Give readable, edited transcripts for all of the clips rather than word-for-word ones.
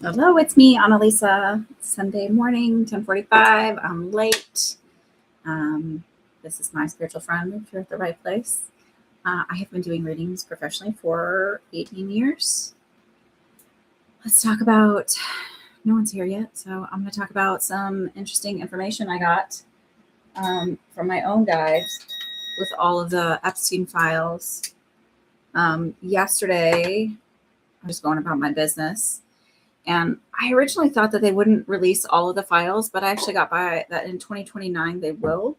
Hello, it's me, Annalisa. Sunday morning, 10:45. I'm late. Um, this is my spiritual friend, if you're at the right place. I have been doing readings professionally for 18 years. Let's talk about, no one's here yet, so I'm going to talk about some interesting information I got from my own guides with all of the Epstein files. Yesterday, I was going about my business. And I originally thought that they wouldn't release all of the files, but I actually got by that in 2029 they will,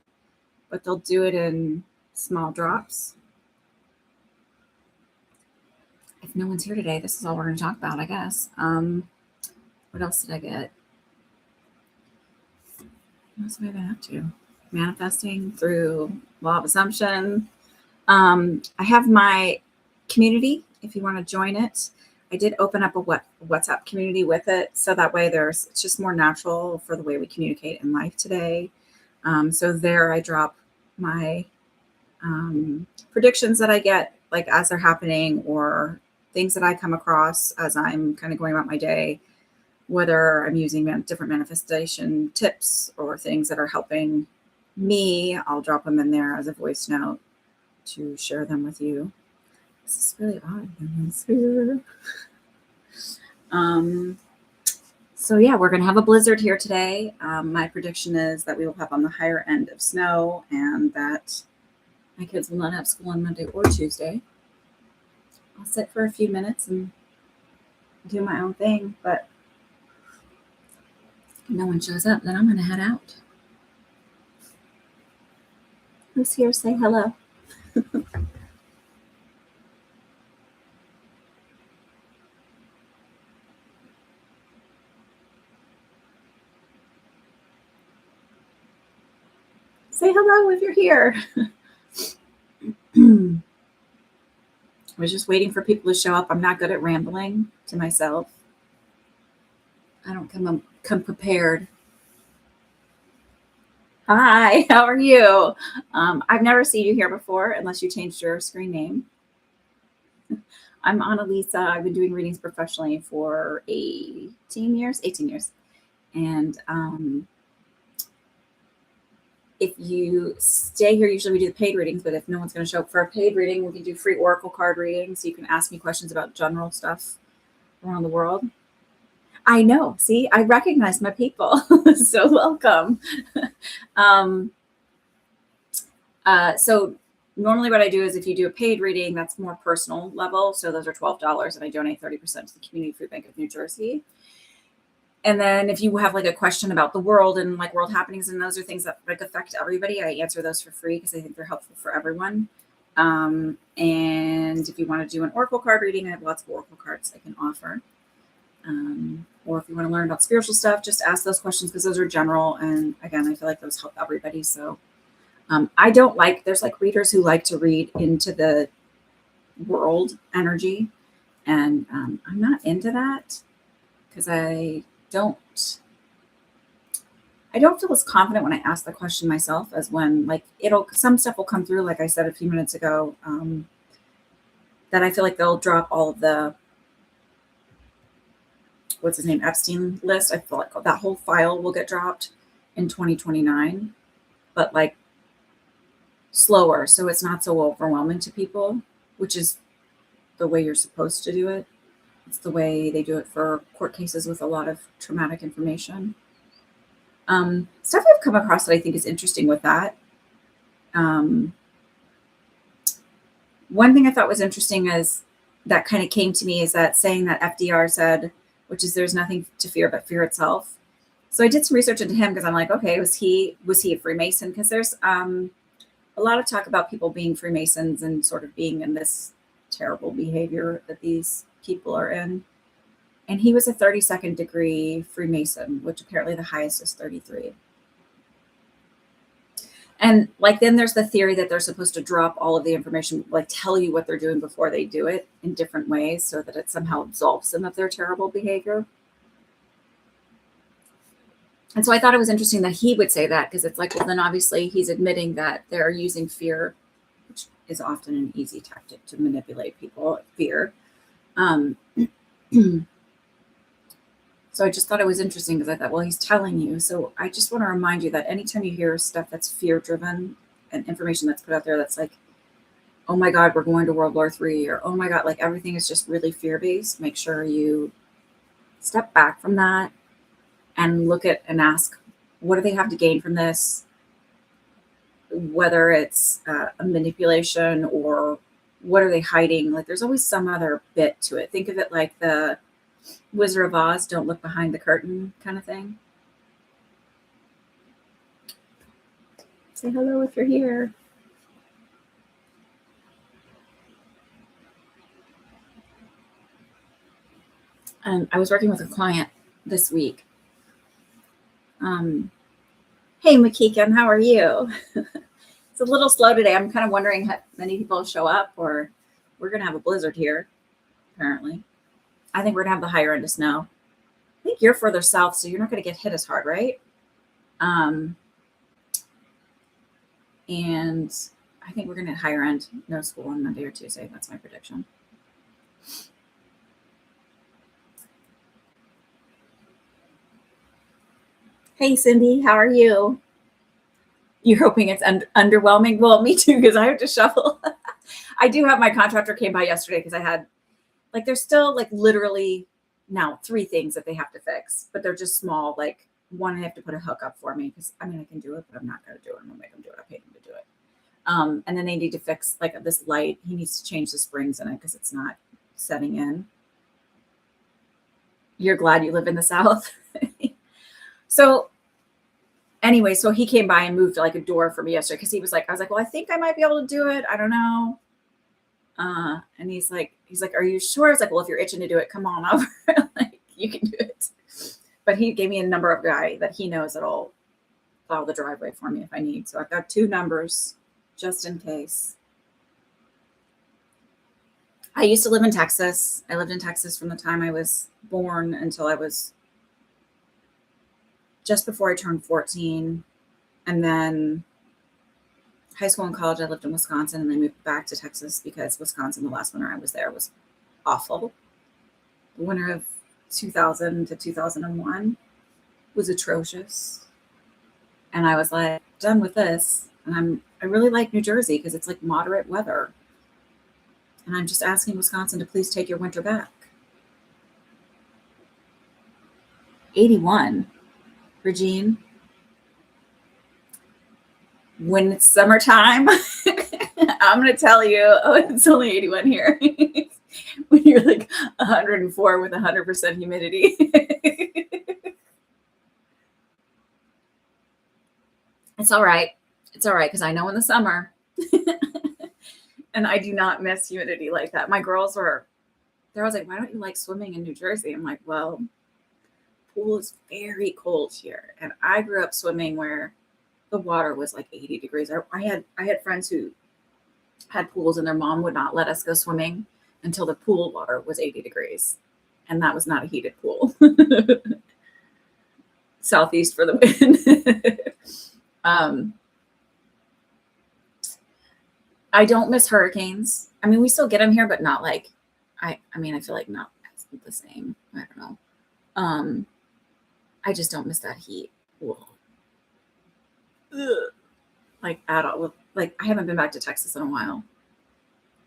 but they'll do it in small drops. If no one's here today, this is all we're going to talk about, I guess. What else did I get? What else have I been up to? Manifesting through law of assumption. I have my community if you want to join it. I did open up a WhatsApp community with it, so that way it's just more natural for the way we communicate in life today. So there I drop my predictions that I get, like as they're happening, or things that I come across as I'm kind of going about my day, whether I'm using different manifestation tips or things that are helping me. I'll drop them in there as a voice note to share them with you. This is really odd. So yeah, we're going to have a blizzard here today. My prediction is that we will have on the higher end of snow and that my kids will not have school on Monday or Tuesday. I'll sit for a few minutes and do my own thing, but if no one shows up, then I'm going to head out. Who's here? Say hello. Say hello if you're here. I was just waiting for people to show up. I'm not good at rambling to myself. I don't come prepared. Hi, how are you? I've never seen you here before unless you changed your screen name. I'm Annalisa. I've been doing readings professionally for 18 years. And if you stay here, usually we do the paid readings, but if no one's going to show up for a paid reading, we can do free oracle card readings. So you can ask me questions about general stuff around the world. I know. See, I recognize my people. So welcome. So normally what I do is if you do a paid reading, that's more personal level. So those are $12 and I donate 30% to the Community Food Bank of New Jersey. And then if you have like a question about the world and like world happenings, and those are things that like affect everybody, I answer those for free because I think they're helpful for everyone. And if you want to do an oracle card reading, I have lots of oracle cards I can offer. Or if you want to learn about spiritual stuff, just ask those questions because those are general. And again, I feel like those help everybody. So there's like readers who like to read into the world energy. And I'm not into that because I don't feel as confident when I ask the question myself as when like some stuff will come through, like I said a few minutes ago, that I feel like they'll drop all of the, what's his name, Epstein list. I feel like that whole file will get dropped in 2029, but like slower. So it's not so overwhelming to people, which is the way you're supposed to do it. It's the way they do it for court cases with a lot of traumatic information. Stuff I've come across that I think is interesting with that. One thing I thought was interesting is that kind of came to me is that saying that FDR said, which is there's nothing to fear but fear itself. So I did some research into him because I'm like, okay, was he a Freemason? Because there's a lot of talk about people being Freemasons and sort of being in this terrible behavior that these people are in. And he was a 32nd degree Freemason, which apparently the highest is 33. And like, then there's the theory that they're supposed to drop all of the information, like tell you what they're doing before they do it in different ways so that it somehow absolves them of their terrible behavior. And so I thought it was interesting that he would say that, because it's like, well, then obviously he's admitting that they're using fear, which is often an easy tactic to manipulate people, fear. So I just thought it was interesting because I thought, well, he's telling you. So I just want to remind you that anytime you hear stuff that's fear driven and information that's put out there that's like, oh my God, we're going to World War III, or oh my God, like everything is just really fear based, make sure you step back from that and look at and ask, what do they have to gain from this? Whether it's a manipulation or what are they hiding? Like there's always some other bit to it. Think of it like the Wizard of Oz, don't look behind the curtain kind of thing. Say hello if you're here. And I was working with a client this week. Hey, McKeegan, how are you? It's a little slow today. I'm kind of wondering how many people show up, or we're going to have a blizzard here, apparently. I think we're going to have the higher end of snow. I think you're further south, so you're not going to get hit as hard, right? And I think we're going to higher end, no school on Monday or Tuesday. That's my prediction. Hey, Cindy, how are you? You're hoping it's underwhelming? Well, me too, because I have to shuffle. I do have my contractor came by yesterday because I had, like, there's still like literally now 3 things that they have to fix, but they're just small. Like one, they have to put a hook up for me because I mean, I can do it, but I'm not going to do it. I'm going to make them do it. I paid them to do it. And then they need to fix like this light. He needs to change the springs in it because it's not setting in. You're glad you live in the South. So anyway, so he came by and moved like a door for me yesterday because he was like, I was like, well, I think I might be able to do it. I don't know. And he's like, are you sure? I was like, well, if you're itching to do it, come on over. Like you can do it. But he gave me a number of guy that he knows that'll plow the driveway for me if I need. So I've got 2 numbers just in case. I used to live in Texas. I lived in Texas from the time I was born until I was just before I turned 14. And then high school and college, I lived in Wisconsin, and then moved back to Texas because Wisconsin, the last winter I was there, was awful. The winter of 2000 to 2001 was atrocious. And I was like, done with this. And I really like New Jersey because it's like moderate weather. And I'm just asking Wisconsin to please take your winter back. 81, Regine. When it's summertime, I'm going to tell you, oh, it's only 81 here. When you're like 104 with 100% humidity. It's all right. It's all right because I know in the summer. And I do not miss humidity like that. My girls were there. I was like, why don't you like swimming in New Jersey? I'm like, well, pool is very cold here. And I grew up swimming where the water was like 80 degrees. I had friends who had pools and their mom would not let us go swimming until the pool water was 80 degrees. And that was not a heated pool. Southeast for the win. I don't miss hurricanes. I mean, we still get them here, but not like, I mean, I feel like not the same. I don't know. I just don't miss that heat. Like at all. Like I haven't been back to Texas in a while.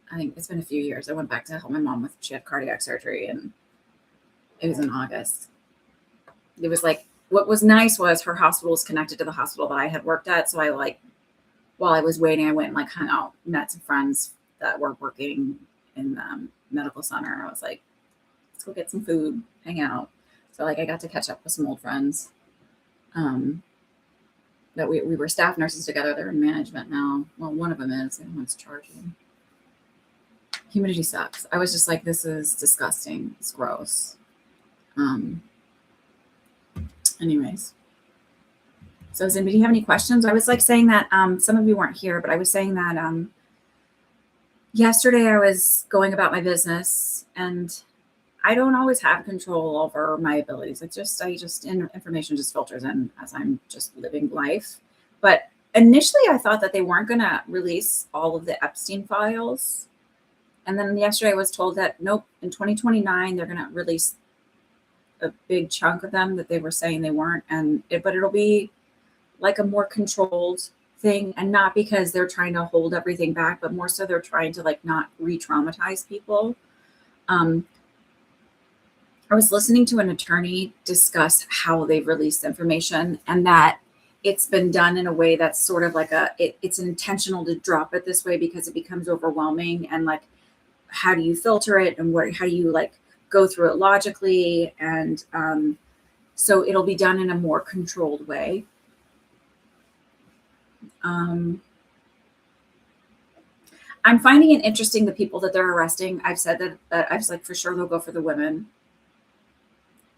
I think it's been a few years. I went back to help my mom she had cardiac surgery, and it was in August. It was like, what was nice was her hospital was connected to the hospital that I had worked at. So I like, while I was waiting, I went and like hung out, met some friends that were working in the medical center. I was like, let's go get some food, hang out. So like I got to catch up with some old friends. That we were staff nurses together. They're in management now. Well, one of them is, and one's charging. Humidity sucks. I was just like, this is disgusting. It's gross. Anyways. So Zimby, do you have any questions? I was like saying that some of you weren't here, but I was saying that yesterday I was going about my business, and I don't always have control over my abilities. Information just filters in as I'm just living life. But initially I thought that they weren't going to release all of the Epstein files. And then yesterday I was told that nope, in 2029, they're going to release a big chunk of them that they were saying they weren't, but it'll be like a more controlled thing, and not because they're trying to hold everything back, but more so they're trying to like not re-traumatize people. I was listening to an attorney discuss how they've released information, and that it's been done in a way that's sort of like it's intentional to drop it this way because it becomes overwhelming, and like, how do you filter it, and how do you like go through it logically? And so it'll be done in a more controlled way. I'm finding it interesting, the people that they're arresting. I've said that I was like, for sure they'll go for the women.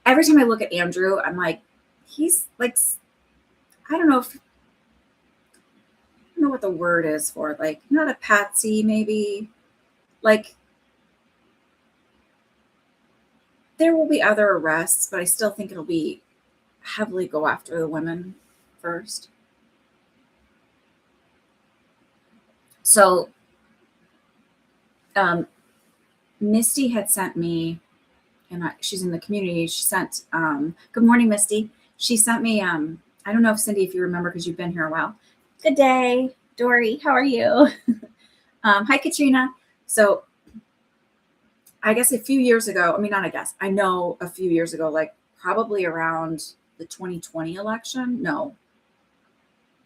Every time I look at Andrew, I'm like, he's like, I don't know what the word is for it. Like, not a patsy, maybe. Like, there will be other arrests, but I still think it'll be heavily go after the women first. So, Misty had sent me, and she's in the community. She sent, good morning, Misty. She sent me, I don't know if Cindy, if you remember, because you've been here a while. Good day, Dory. How are you? Hi, Katrina. So I guess a few years ago, I know a few years ago, like probably around the 2020 election. No,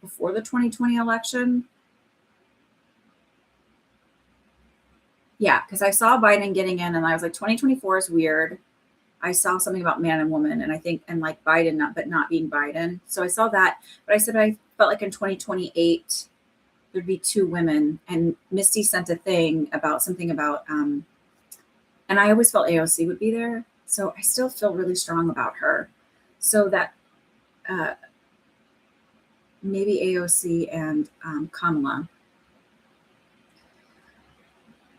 before the 2020 election. Yeah, because I saw Biden getting in, and I was like, 2024 is weird. I saw something about man and woman, and I think, and like Biden, not being Biden. So I saw that, but I said I felt like in 2028 there'd be two women, and Misty sent a thing about something about, and I always felt AOC would be there, so I still feel really strong about her. So that maybe AOC and Kamala.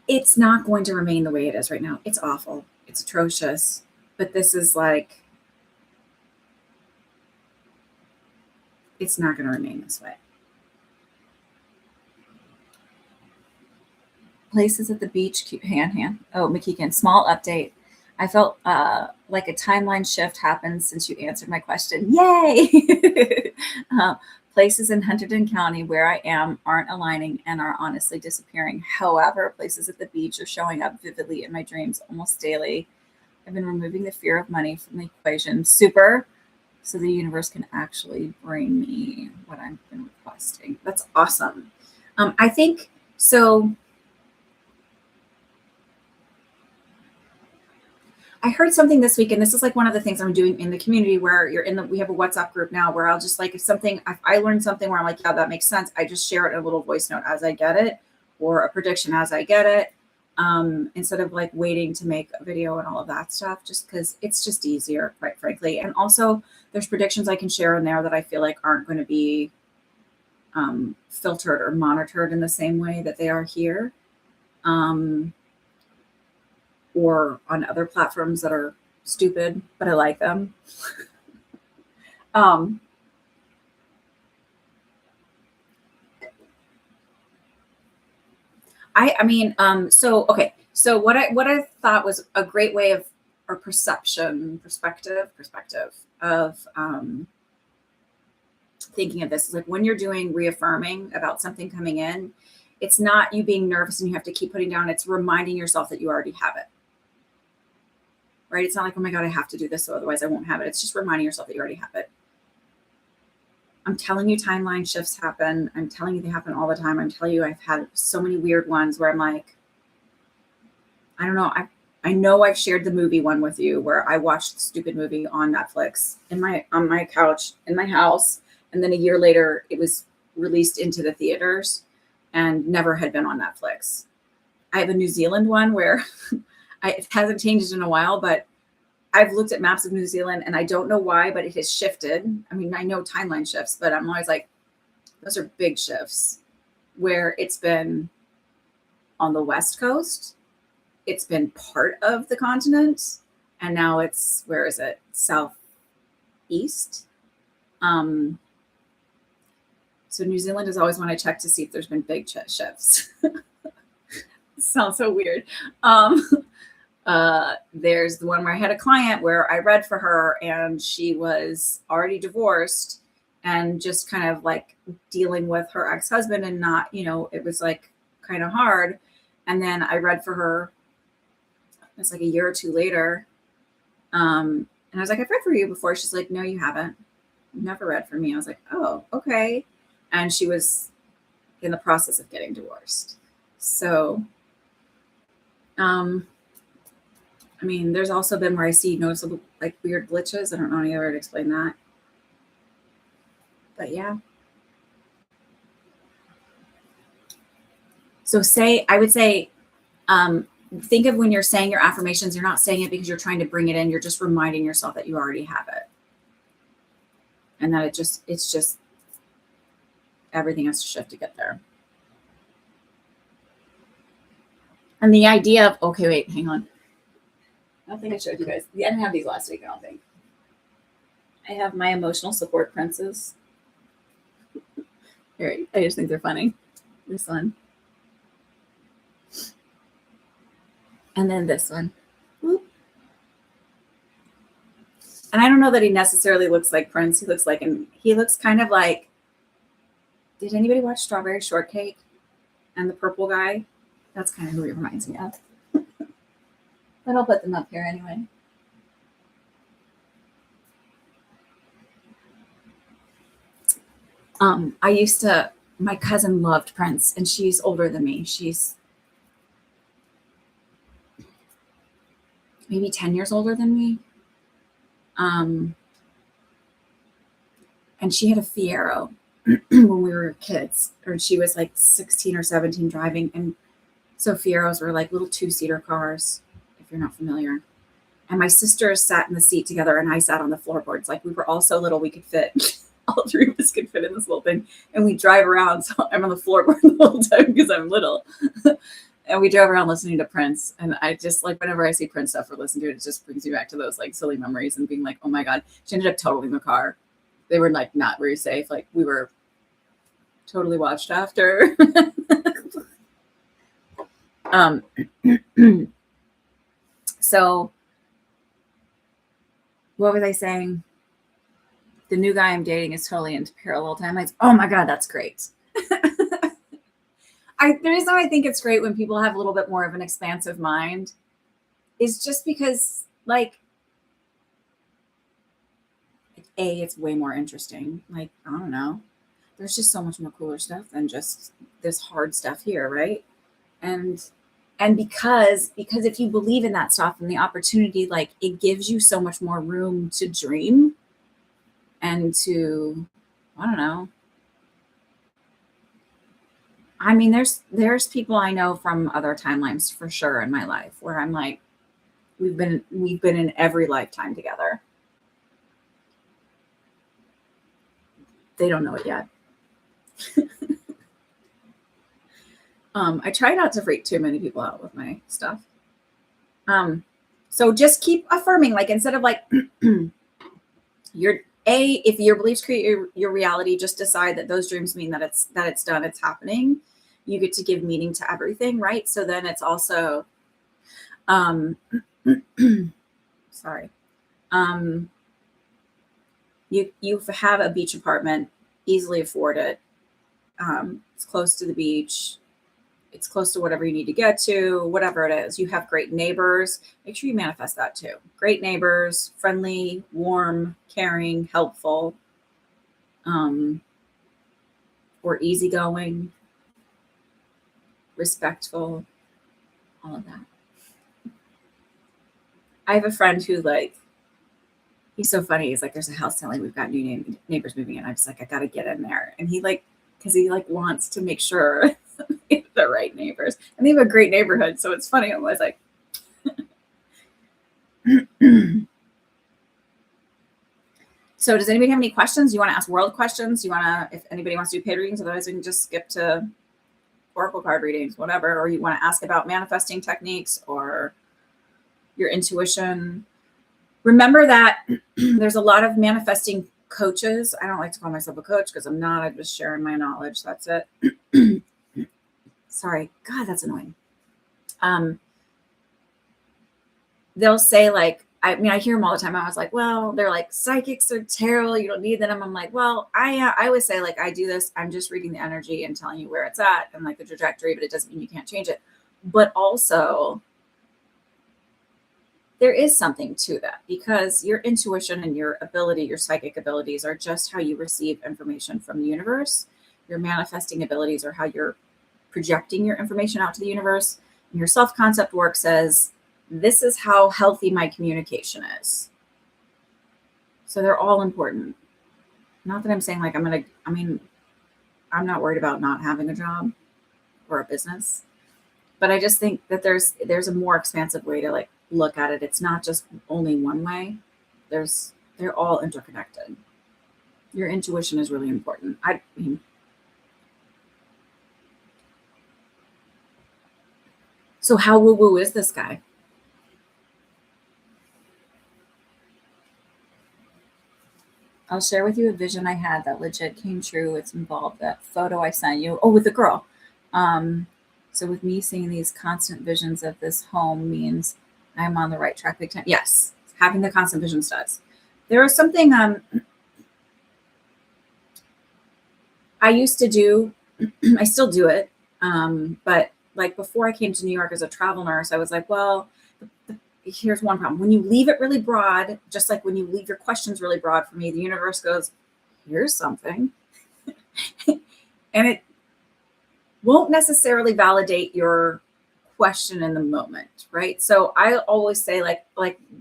It's not going to remain the way it is right now. It's awful. It's atrocious. But this is like, it's not going to remain this way. Places at the beach, hand. Oh, McKeegan, small update. I felt like a timeline shift happened since you answered my question. Yay! Places in Hunterdon County where I am aren't aligning and are honestly disappearing. However, places at the beach are showing up vividly in my dreams almost daily. I've been removing the fear of money from the equation. Super. So the universe can actually bring me what I've been requesting. That's awesome. I think so. I heard something this week, and this is like one of the things I'm doing in the community where we have a WhatsApp group now where I'll just like, if I learn something where I'm like, yeah, that makes sense, I just share it in a little voice note as I get it, or a prediction as I get it, instead of like waiting to make a video and all of that stuff, just because it's just easier, quite frankly. And also there's predictions I can share in there that I feel like aren't going to be filtered or monitored in the same way that they are here. Or on other platforms that are stupid, but I like them. So what I thought was a great way of, or perspective of thinking of this is like, when you're doing reaffirming about something coming in, it's not you being nervous and you have to keep putting down, it's reminding yourself that you already have it. Right? It's not like, oh my God, I have to do this, so otherwise I won't have it. It's just reminding yourself that you already have it. I'm telling you, timeline shifts happen. I'm telling you, they happen all the time. I'm telling you, I've had so many weird ones where I'm like, I don't know. I know I've shared the movie one with you where I watched the stupid movie on Netflix on my couch in my house. And then a year later, it was released into the theaters and never had been on Netflix. I have a New Zealand one where it hasn't changed in a while, but I've looked at maps of New Zealand and I don't know why, but it has shifted. I mean, I know timeline shifts, but I'm always like, those are big shifts where it's been on the West Coast. It's been part of the continent. And now it's, where is it? Southeast. So New Zealand is always when I check to see if there's been big shifts. Sounds so weird. There's the one where I had a client where I read for her and she was already divorced and just kind of like dealing with her ex-husband and not, it was like kind of hard. And then I read for her. It's like a year or two later. And I was like, I've read for you before. She's like, no, you haven't. You've never read for me. I was like, oh, okay. And she was in the process of getting divorced. So, I mean, there's also been where I see noticeable like weird glitches. I don't know any other way to explain that. But yeah. So I would say, think of when you're saying your affirmations, you're not saying it because you're trying to bring it in. You're just reminding yourself that you already have it. And that it's just everything has to shift to get there. And the idea of, okay, wait, hang on. I don't think I showed you guys. I didn't have these last week, I don't think. I have my emotional support princes. Here, I just think they're funny. This one. And then this one. Whoop. And I don't know that he necessarily looks like Prince. He looks kind of like, did anybody watch Strawberry Shortcake and the purple guy? That's kind of who he reminds me of. But I'll put them up here anyway. My cousin loved Prince, and she's older than me. She's maybe 10 years older than me. And she had a Fiero when we were kids, or she was like 16 or 17 driving. And so Fieros were like little 2-seater cars, if you're not familiar. And my sisters sat in the seat together and I sat on the floorboards. Like we were all so little we could fit. All three of us could fit in this little thing. And we drive around. So I'm on the floorboard the whole time because I'm little. And we drove around listening to Prince. And I just like, whenever I see Prince stuff or listen to it, it just brings me back to those like silly memories and being like, oh my God. She ended up totaling the car. They were like not very safe. Like we were totally watched after. So what was I saying? The new guy I'm dating is totally into parallel timelines. Oh my God, that's great. The reason I think it's great when people have a little bit more of an expansive mind is just because, like, it's way more interesting. Like, I don't know. There's just so much more cooler stuff than just this hard stuff here, right? And because if you believe in that stuff and the opportunity, like it gives you so much more room to dream and to, I don't know. I mean, there's people I know from other timelines for sure in my life where I'm like, we've been in every lifetime together. They don't know it yet. I try not to freak too many people out with my stuff. So just keep affirming, like instead of like if your beliefs create your reality, just decide that those dreams mean that it's done, it's happening. You get to give meaning to everything, right? So then it's also sorry. You have a beach apartment, easily afford it. It's close to the beach. It's close to whatever you need to get to, whatever it is. You have great neighbors. Make sure you manifest that too. Great neighbors, friendly, warm, caring, helpful, or easygoing, respectful, all of that. I have a friend who he's so funny. He's like, there's a house selling. We've got new neighbors moving in. I'm just like, I got to get in there. And he because he wants to make sure the right neighbors, and they have a great neighborhood. So it's funny. I was like, so does anybody have any questions? You want to ask world questions? If anybody wants to do paid readings, otherwise we can just skip to oracle card readings, whatever. Or you want to ask about manifesting techniques or your intuition. Remember that there's a lot of manifesting coaches. I don't like to call myself a coach because I'm not. I'm just sharing my knowledge. That's it. Sorry. God, that's annoying. they'll say like, I mean, I hear them all the time. I was like, well, they're like, psychics are terrible. You don't need them. I'm like, well, I always say like, I do this. I'm just reading the energy and telling you where it's at and like the trajectory, but it doesn't mean you can't change it. But also there is something to that because your intuition and your ability, your psychic abilities are just how you receive information from the universe. Your manifesting abilities are how you're projecting your information out to the universe. And your self concept work says, this is how healthy my communication is. So they're all important. Not that I'm saying like I'm not worried about not having a job or a business, but I just think that there's a more expansive way to like look at it. It's not just only one way. They're all interconnected. Your intuition is really important. I mean, so how woo woo is this guy? I'll share with you a vision I had that legit came true. It's involved that photo I sent you. Oh, with the girl. So with me seeing these constant visions of this home means I'm on the right track big time. Yes, having the constant visions does. There was something I used to do. I still do it. But like before I came to New York as a travel nurse, I was like, well, here's one problem. When you leave it really broad, just like when you leave your questions really broad for me, the universe goes, here's something. And it won't necessarily validate your question in the moment, right? So I always say like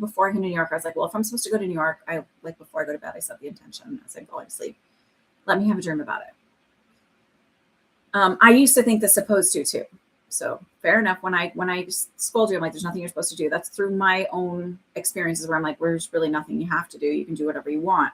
before I came to New York, I was like, well, if I'm supposed to go to New York, I like before I go to bed, I set the intention as I'm going to sleep. Let me have a dream about it. I used to think this supposed to too. So fair enough. When I scold you, I'm like, there's nothing you're supposed to do. That's through my own experiences where I'm like, there's really nothing you have to do. You can do whatever you want.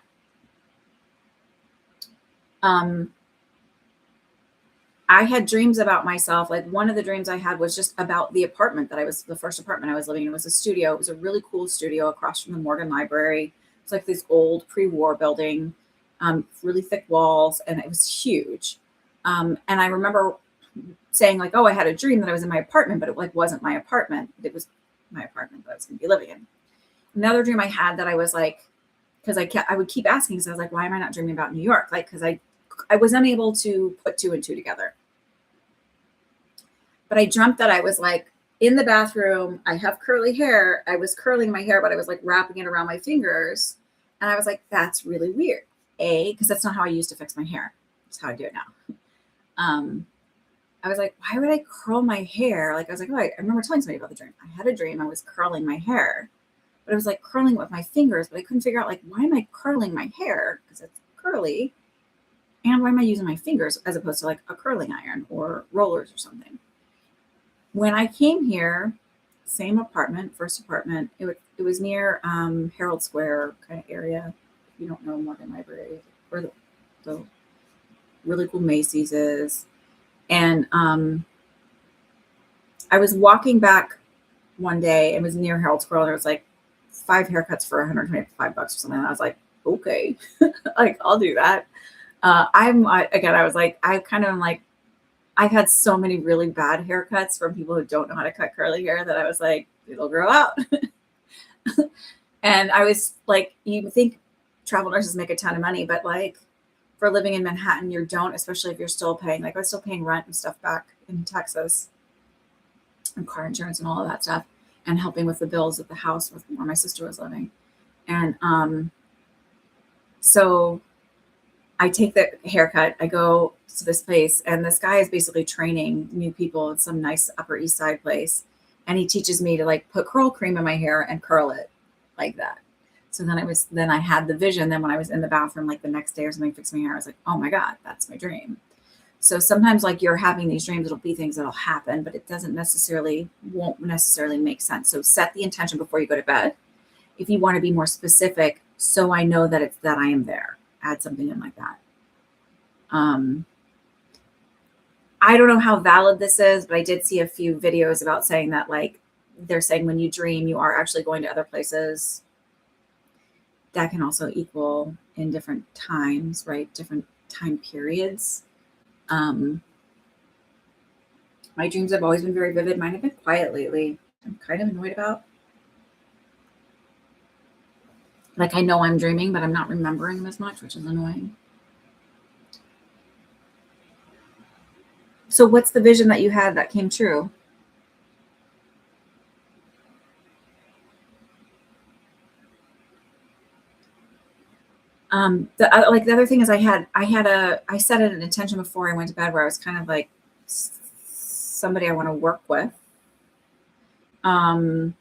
I had dreams about myself. Like one of the dreams I had was just about the apartment the first apartment I was living in. It was a studio. It was a really cool studio across from the Morgan Library. It's like this old pre-war building, really thick walls, and it was huge. And I remember saying like, oh, I had a dream that I was in my apartment, but it like wasn't my apartment. It was my apartment that I was going to be living in. Another dream I had that I was like, because I would keep asking, because I was like, why am I not dreaming about New York? Like, because I was unable to put two and two together. But I dreamt that I was like in the bathroom. I have curly hair. I was curling my hair, but I was like wrapping it around my fingers. And I was like, that's really weird. Because that's not how I used to fix my hair. That's how I do it now. I was like, why would I curl my hair? Like, I was like, oh, I remember telling somebody about the dream. I had a dream. I was curling my hair, but I was like curling it with my fingers, but I couldn't figure out like, why am I curling my hair? Because it's curly. And why am I using my fingers as opposed to like a curling iron or rollers or something? When I came here, same apartment, first apartment, it was near Herald Square kind of area. If you don't know Morgan Library, where the really cool Macy's is. And I was walking back one day. It was near Herald Square. And there was like 5 haircuts for $125 or something. And I was like, okay, like I'll do that. I was like, I kind of am like, I've had so many really bad haircuts from people who don't know how to cut curly hair that I was like, it'll grow out. And I was like, you think travel nurses make a ton of money, but like for living in Manhattan, you don't, especially if you're still paying, like I was still paying rent and stuff back in Texas and car insurance and all of that stuff and helping with the bills of the house where my sister was living. And so I take the haircut, I go to this place, and this guy is basically training new people at some nice Upper East Side place. And he teaches me to like put curl cream in my hair and curl it like that. So then I had the vision. Then when I was in the bathroom, like the next day or something, fixing my hair, I was like, oh my God, that's my dream. So sometimes like you're having these dreams, it'll be things that'll happen, but it won't necessarily make sense. So set the intention before you go to bed. If you want to be more specific, so I know that it's that I am there. Add something in like that. I don't know how valid this is, but I did see a few videos about saying that like they're saying when you dream, you are actually going to other places. That can also equal in different times, right? Different time periods. My dreams have always been very vivid. Mine have been quiet lately. I'm kind of annoyed about. Like I know I'm dreaming, but I'm not remembering them as much, which is annoying. So what's the vision that you had that came true? The other thing is I set an intention before I went to bed where I was kind of like somebody I want to work with. And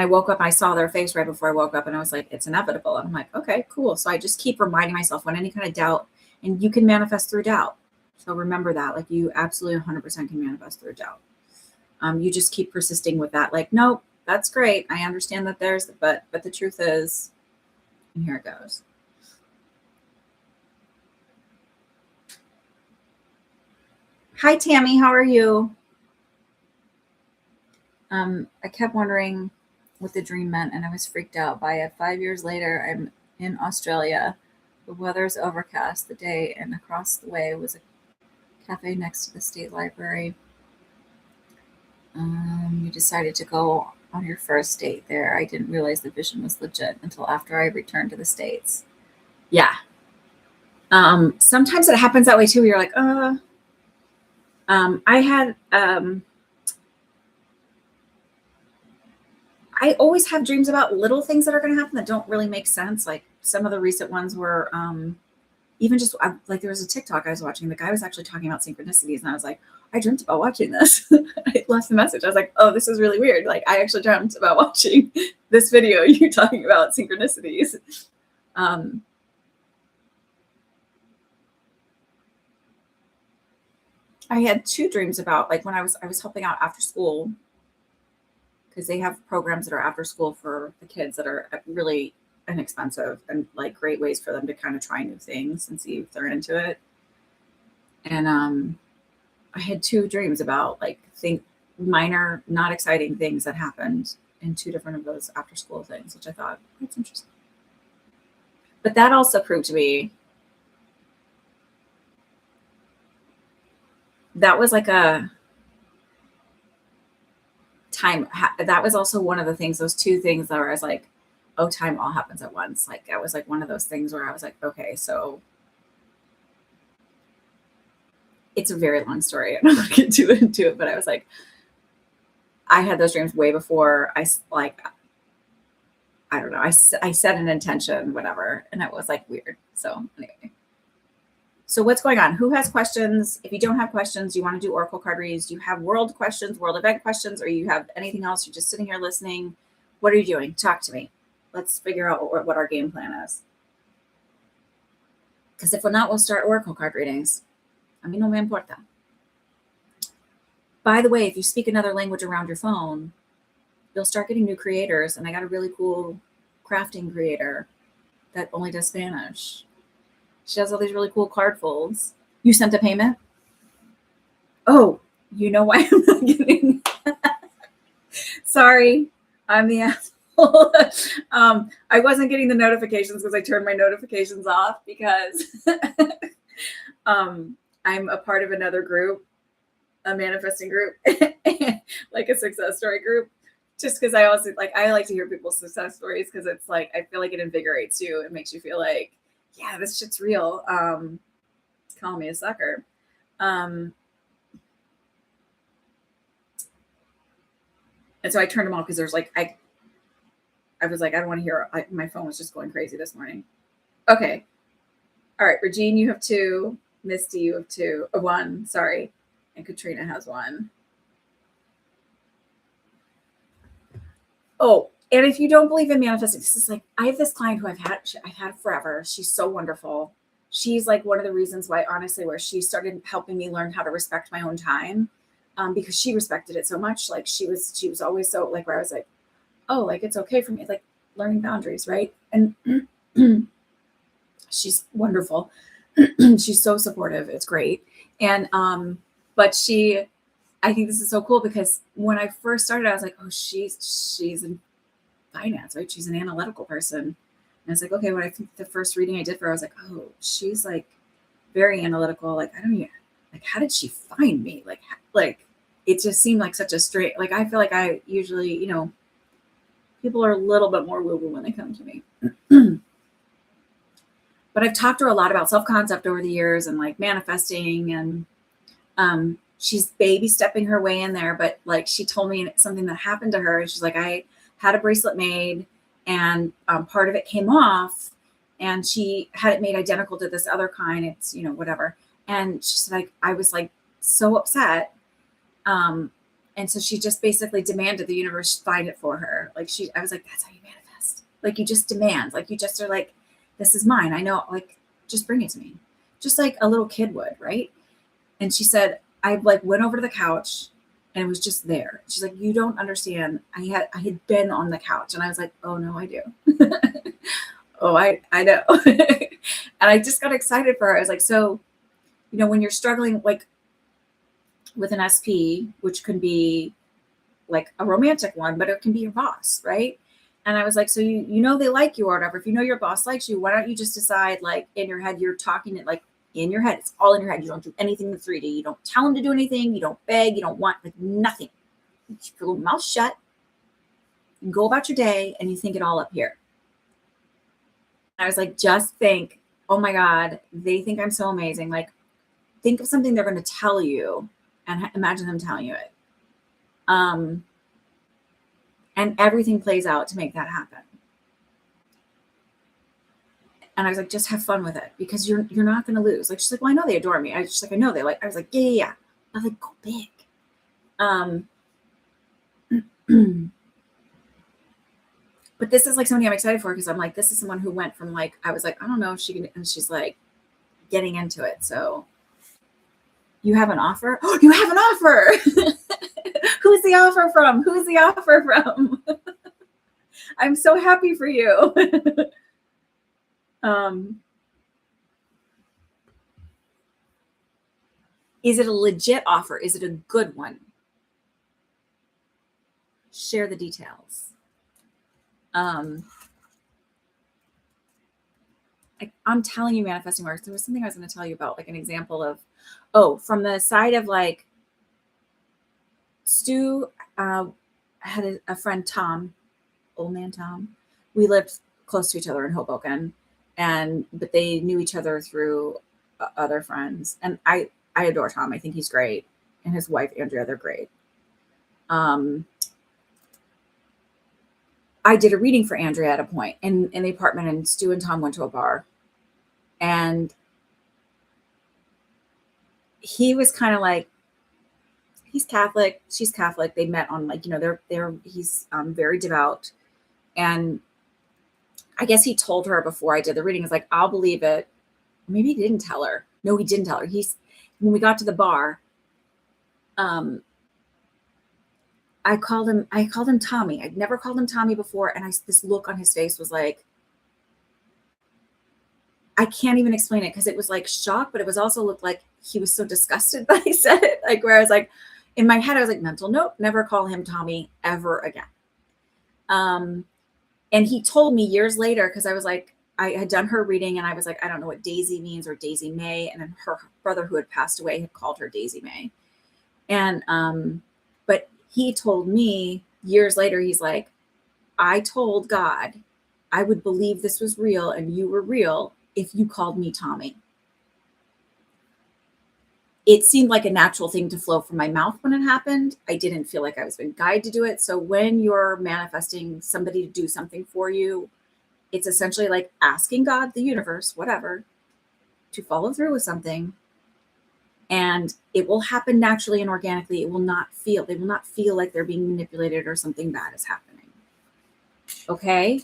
I woke up, I saw their face right before I woke up and I was like, it's inevitable. And I'm like, okay, cool. So I just keep reminding myself when any kind of doubt, and you can manifest through doubt. So remember that, like you absolutely 100% can manifest through doubt. You just keep persisting with that. Like, nope, that's great. I understand that but the truth is, and here it goes. Hi, Tammy. How are you? I kept wondering what the dream meant, and I was freaked out by it. 5 years later, I'm in Australia. The weather's overcast the day, and across the way was a cafe next to the state library. You decided to go on your first date there. I didn't realize the vision was legit until after I returned to the States. Yeah. Sometimes it happens that way too. You're like, I always have dreams about little things that are going to happen that don't really make sense. Like some of the recent ones were even just like there was a TikTok I was watching. The guy was actually talking about synchronicities, and I was like, I dreamt about watching this. I left the message. I was like, oh, this is really weird. Like I actually dreamt about watching this video. You're talking about synchronicities. I had two dreams about like when I was helping out after school, because they have programs that are after school for the kids that are really inexpensive and like great ways for them to kind of try new things and see if they're into it. And I had two dreams about like minor, not exciting things that happened in two different of those after school things, which I thought that's interesting. But that also proved to me that was like a time. That was also one of the things, those two things that I was like, oh, time all happens at once. Like that was like one of those things where I was like, okay, so it's a very long story. I'm not going to get too into it, but I was like, I had those dreams way before I don't know. I set an intention, whatever, and it was like weird. So anyway, so what's going on? Who has questions? If you don't have questions, you want to do Oracle card reads, do you have world questions, world event questions, or you have anything else? You're just sitting here listening. What are you doing? Talk to me. Let's figure out what our game plan is. Because if we're not, we'll start Oracle card readings. A mí no me importa. By the way, if you speak another language around your phone, you'll start getting new creators. And I got a really cool crafting creator that only does Spanish. She does all these really cool card folds. You sent a payment? Oh, you know why I'm not getting. Sorry, I'm the asshole. I wasn't getting the notifications because I turned my notifications off because I'm a part of another group, a manifesting group, like a success story group. Just because I like to hear people's success stories because it's like I feel like it invigorates you. It makes you feel like, yeah, this shit's real. Calling me a sucker. And so I turned them off because there's like I was like, I don't want to hear. My phone was just going crazy this morning. Okay. All right, Regine, you have 2. Misty, you have 2. 1, sorry. And Katrina has 1. Oh, and if you don't believe in manifesting, this is like, I have this client who I've had forever. She's so wonderful. She's like one of the reasons why, honestly, where she started helping me learn how to respect my own time, because she respected it so much. Like she was always so like where I was like, oh, like it's okay for me, like learning boundaries, right? And she's wonderful. She's so supportive. It's great. And but I think this is so cool because when I first started, I was like, oh, she's in finance, right? She's an analytical person. And it's like, okay, when I think the first reading I did for her, I was like, oh, she's like very analytical. Like, I don't even, like, how did she find me? Like it just seemed like such a straight, like, I feel like I usually, people are a little bit more woo-woo when they come to me. But I've talked to her a lot about self-concept over the years and like manifesting, and she's baby stepping her way in there. But like she told me something that happened to her. She's like, I had a bracelet made and part of it came off, and she had it made identical to this other kind. It's, whatever. And she's like, I was like so upset. And so she just basically demanded the universe find it for her. Like I was like, that's how you manifest. Like you just demand, like you just are like, this is mine. I know, like, just bring it to me. Just like a little kid would, right? And she said, I like went over to the couch and it was just there. She's like, you don't understand. I had been on the couch, and I was like, oh no, I do. Oh, I know. And I just got excited for her. I was like, so, when you're struggling like with an SP, which can be like a romantic one, but it can be your boss, right? And I was like, so they like you or whatever. If you know your boss likes you, why don't you just decide, like, in your head, you're talking it like in your head. It's all in your head. You don't do anything in 3D. You don't tell him to do anything. You don't beg. You don't want, like, nothing. You keep your little mouth shut. You go about your day and you think it all up here. And I was like, just think, oh my God, they think I'm so amazing. Like, think of something they're going to tell you and imagine them telling you it. And everything plays out to make that happen. And I was like, just have fun with it, because you're not going to lose. Like, she's like, well, I know they adore me. I was like, I know they like, I was like, yeah. I was like, go big. But this is like somebody I'm excited for, because I'm like, this is someone who went from like, I was like, I don't know if she can, and she's like getting into it. So you have an offer? Oh, you have an offer. Who's the offer from? Who's the offer from? I'm so happy for you. Is it a legit offer? Is it a good one? Share the details. I'm telling you, manifesting works. There was something I was going to tell you about, like an example of, from the side of like Stu, had a friend, Tom, old man Tom. We lived close to each other in Hoboken, but they knew each other through other friends. And I adore Tom. I think he's great. And his wife, Andrea, they're great. I did a reading for Andrea at a point in the apartment, and Stu and Tom went to a bar, and he was kind of like, he's Catholic, she's Catholic. They met on like, he's very devout. And I guess he told her before I did the reading, is like, I'll believe it. Maybe he didn't tell her. No, he didn't tell her. When we got to the bar, I called him Tommy. I'd never called him Tommy before. And this look on his face was like, I can't even explain it, because it was like shock, but it was also looked like he was so disgusted that I said it. Like, where I was like, in my head, I was like, mental note, never call him Tommy ever again. And he told me years later, because I was like, I had done her reading, and I was like, I don't know what Daisy means, or Daisy May. And then her brother, who had passed away, had called her Daisy May. And, but he told me years later, he's like, I told God I would believe this was real and you were real if you called me Tommy. It seemed like a natural thing to flow from my mouth when it happened. I didn't feel like I was being guided to do it. So when you're manifesting somebody to do something for you, it's essentially like asking God, the universe, whatever, to follow through with something. And it will happen naturally and organically. They will not feel like they're being manipulated or something bad is happening. Okay.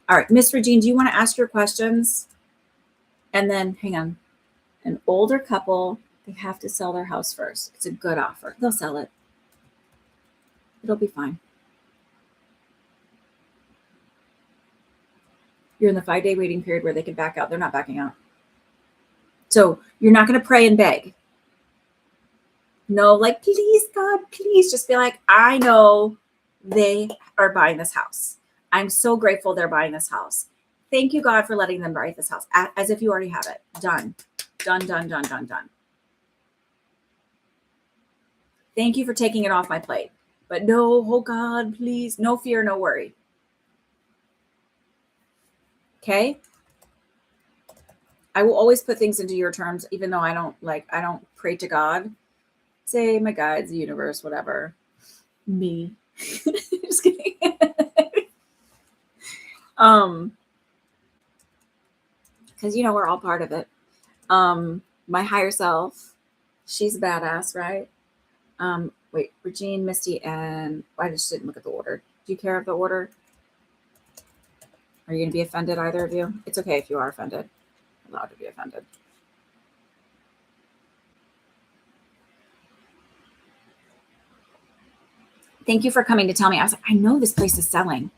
All right. Miss Regine, do you want to ask your questions? And then hang on. An older couple, they have to sell their house first. It's a good offer. They'll sell it. It'll be fine. You're in the 5-day waiting period where they can back out. They're not backing out. So you're not going to pray and beg. No, like, please, God, please. Just be like, I know they are buying this house. I'm so grateful they're buying this house. Thank you, God, for letting them buy this house. As if you already have it. Done. Done, done, done, done, done. Thank you for taking it off my plate. But no, oh God, please. No fear, no worry. Okay. I will always put things into your terms, even though I don't pray to God. Say my guides, the universe, whatever. Me. Just kidding. Because we're all part of it. My higher self, she's badass, right? Wait, Regine, Misty, and I just didn't look at the order. Do you care of the order? Are you going to be offended, either of you? It's okay if you are offended. I'm allowed to be offended. Thank you for coming to tell me. I was like, I know this place is selling.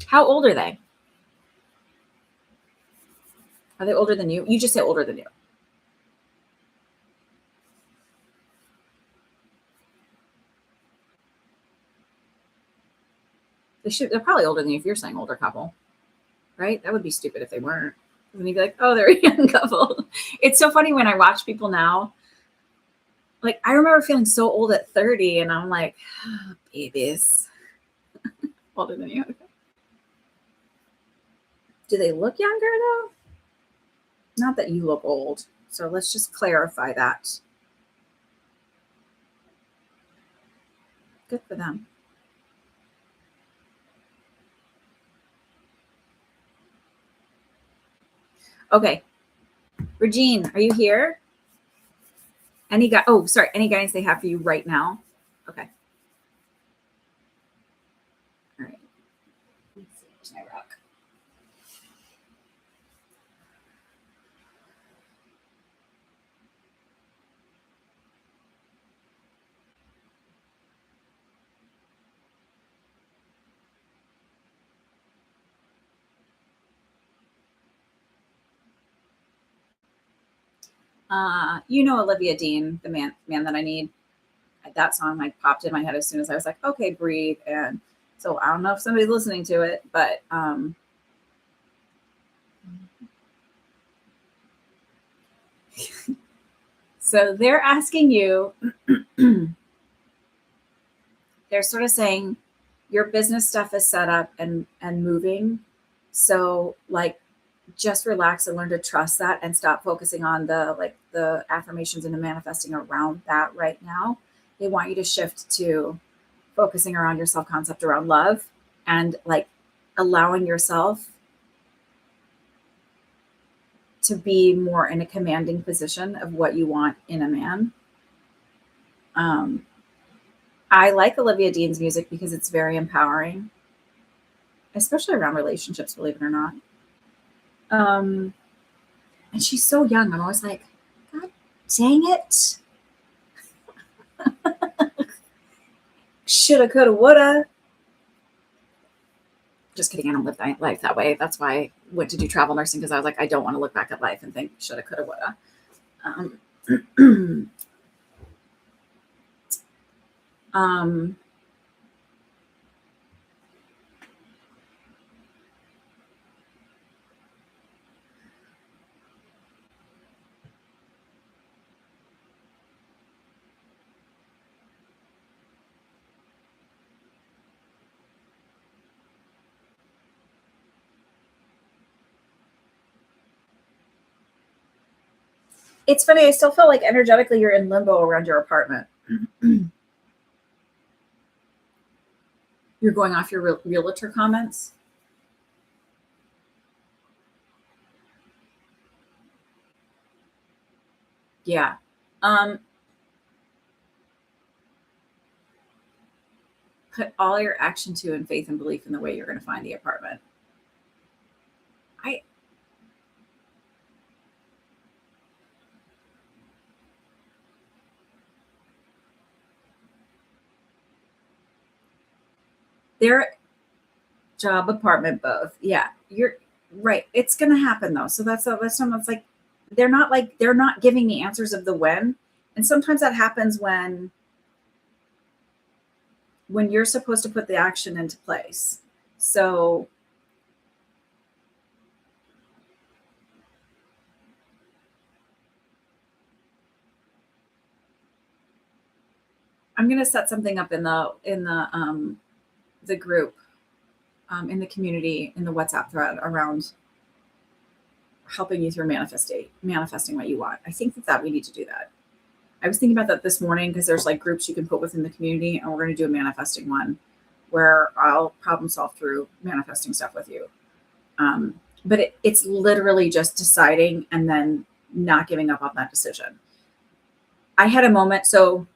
How old are they? Are they older than you? You just say older than you. They're probably older than you if you're saying older couple, right? That would be stupid if they weren't. Then you'd be like, oh, they're a young couple. It's so funny when I watch people now. Like, I remember feeling so old at 30, and I'm like, oh, babies. Older than you. Do they look younger, though? Not that you look old. So let's just clarify that. Good for them. Okay. Regine, are you here? Any guidance they have for you right now? Okay. All right. Let's see. Where's my rock? Olivia Dean, the man that I need. That song like popped in my head as soon as I was like, okay, breathe. And so I don't know if somebody's listening to it, but so they're asking you, they're sort of saying your business stuff is set up and moving. So like just relax and learn to trust that and stop focusing on the affirmations and the manifesting around that right now. They want you to shift to focusing around your self-concept around love and like allowing yourself to be more in a commanding position of what you want in a man. I like Olivia Dean's music because it's very empowering, especially around relationships, believe it or not. And she's so young. I'm always like, God dang it. Shoulda, coulda, woulda. Just kidding. I don't live life that way. That's why I went to do travel nursing, because I was like, I don't want to look back at life and think shoulda, coulda, woulda. It's funny. I still feel like energetically you're in limbo around your apartment. You're going off your realtor comments. Yeah. Put all your action to and faith and belief in the way you're going to find the apartment. Their job, apartment, both. Yeah, you're right. It's going to happen though. So that's someone's like, they're not giving the answers of the when. And sometimes that happens when you're supposed to put the action into place. So I'm going to set something up in the group in the community, in the WhatsApp thread around helping you through manifesting what you want. I think that we need to do that. I was thinking about that this morning because there's like groups you can put within the community, and we're going to do a manifesting one where I'll problem solve through manifesting stuff with you. But it's literally just deciding and then not giving up on that decision. I had a moment. So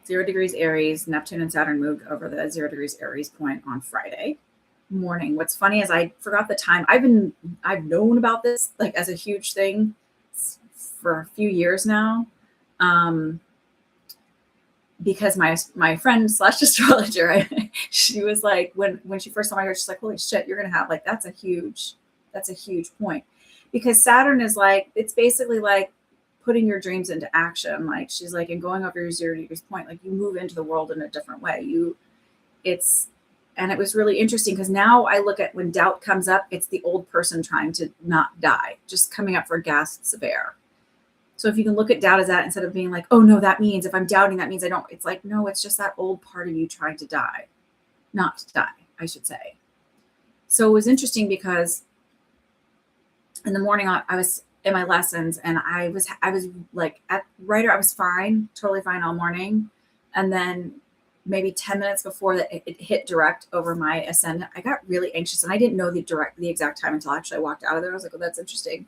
0 degrees Aries, Neptune and Saturn moved over the 0 degrees Aries point on Friday morning. What's funny is I forgot the time. I've known about this like as a huge thing for a few years now. Because my friend / astrologer, she was like, when she first saw my chart, she's like, holy shit, you're gonna have like that's a huge point. Because Saturn is like, it's basically like putting your dreams into action. Like she's like, and going over your 0 degrees point, like you move into the world in a different way. And it was really interesting because now I look at when doubt comes up, it's the old person trying to not die, just coming up for gasps of air. So if you can look at doubt as that, instead of being like, oh no, that means if I'm doubting, that means I don't, it's like, no, it's just that old part of you trying to die, not to die, I should say. So it was interesting because in the morning I was in my lessons and I was like I was fine, totally fine all morning. And then maybe 10 minutes before it hit direct over my ascendant, I got really anxious and I didn't know the exact time until actually I walked out of there. I was like, oh, that's interesting.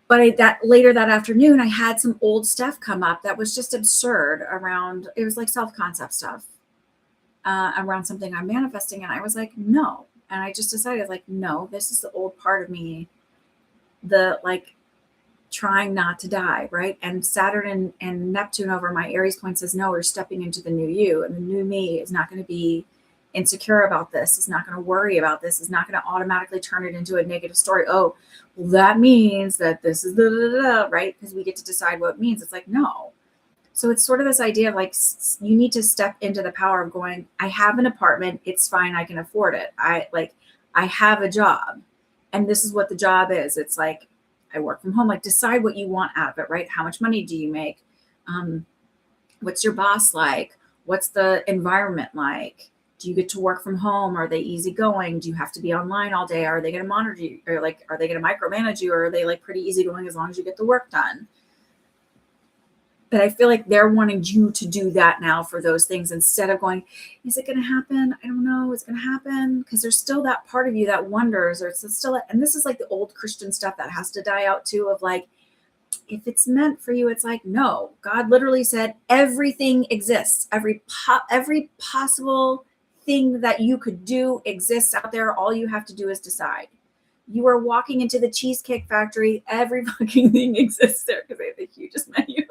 But later that afternoon, I had some old stuff come up that was just absurd around, it was like self-concept stuff around something I'm manifesting. And I was like, no. And I just decided like, no, this is the old part of me, the like trying not to die, right? And Saturn and Neptune over my Aries point says, no, we're stepping into the new you. And the new me is not going to be insecure about this, is not going to worry about this, is not going to automatically turn it into a negative story. Oh, well, that means that this is right? Because we get to decide what it means. It's like, no. So it's sort of this idea of like, you need to step into the power of going, I have an apartment. It's fine. I can afford it. I have a job and this is what the job is. It's like, I work from home, like decide what you want out of it, right? How much money do you make? What's your boss like? What's the environment like? Do you get to work from home? Are they easygoing? Do you have to be online all day? Are they going to monitor you? Or like, are they going to micromanage you? Or are they like pretty easygoing as long as you get the work done? But I feel like they're wanting you to do that now for those things instead of going, is it going to happen? I don't know. It's going to happen. Because there's still that part of you that wonders, or it's still, and this is like the old Christian stuff that has to die out too, of like, if it's meant for you, it's like, no, God literally said everything exists. Every possible thing that you could do exists out there. All you have to do is decide. You are walking into the Cheesecake Factory. Every fucking thing exists there because they have the hugest menu,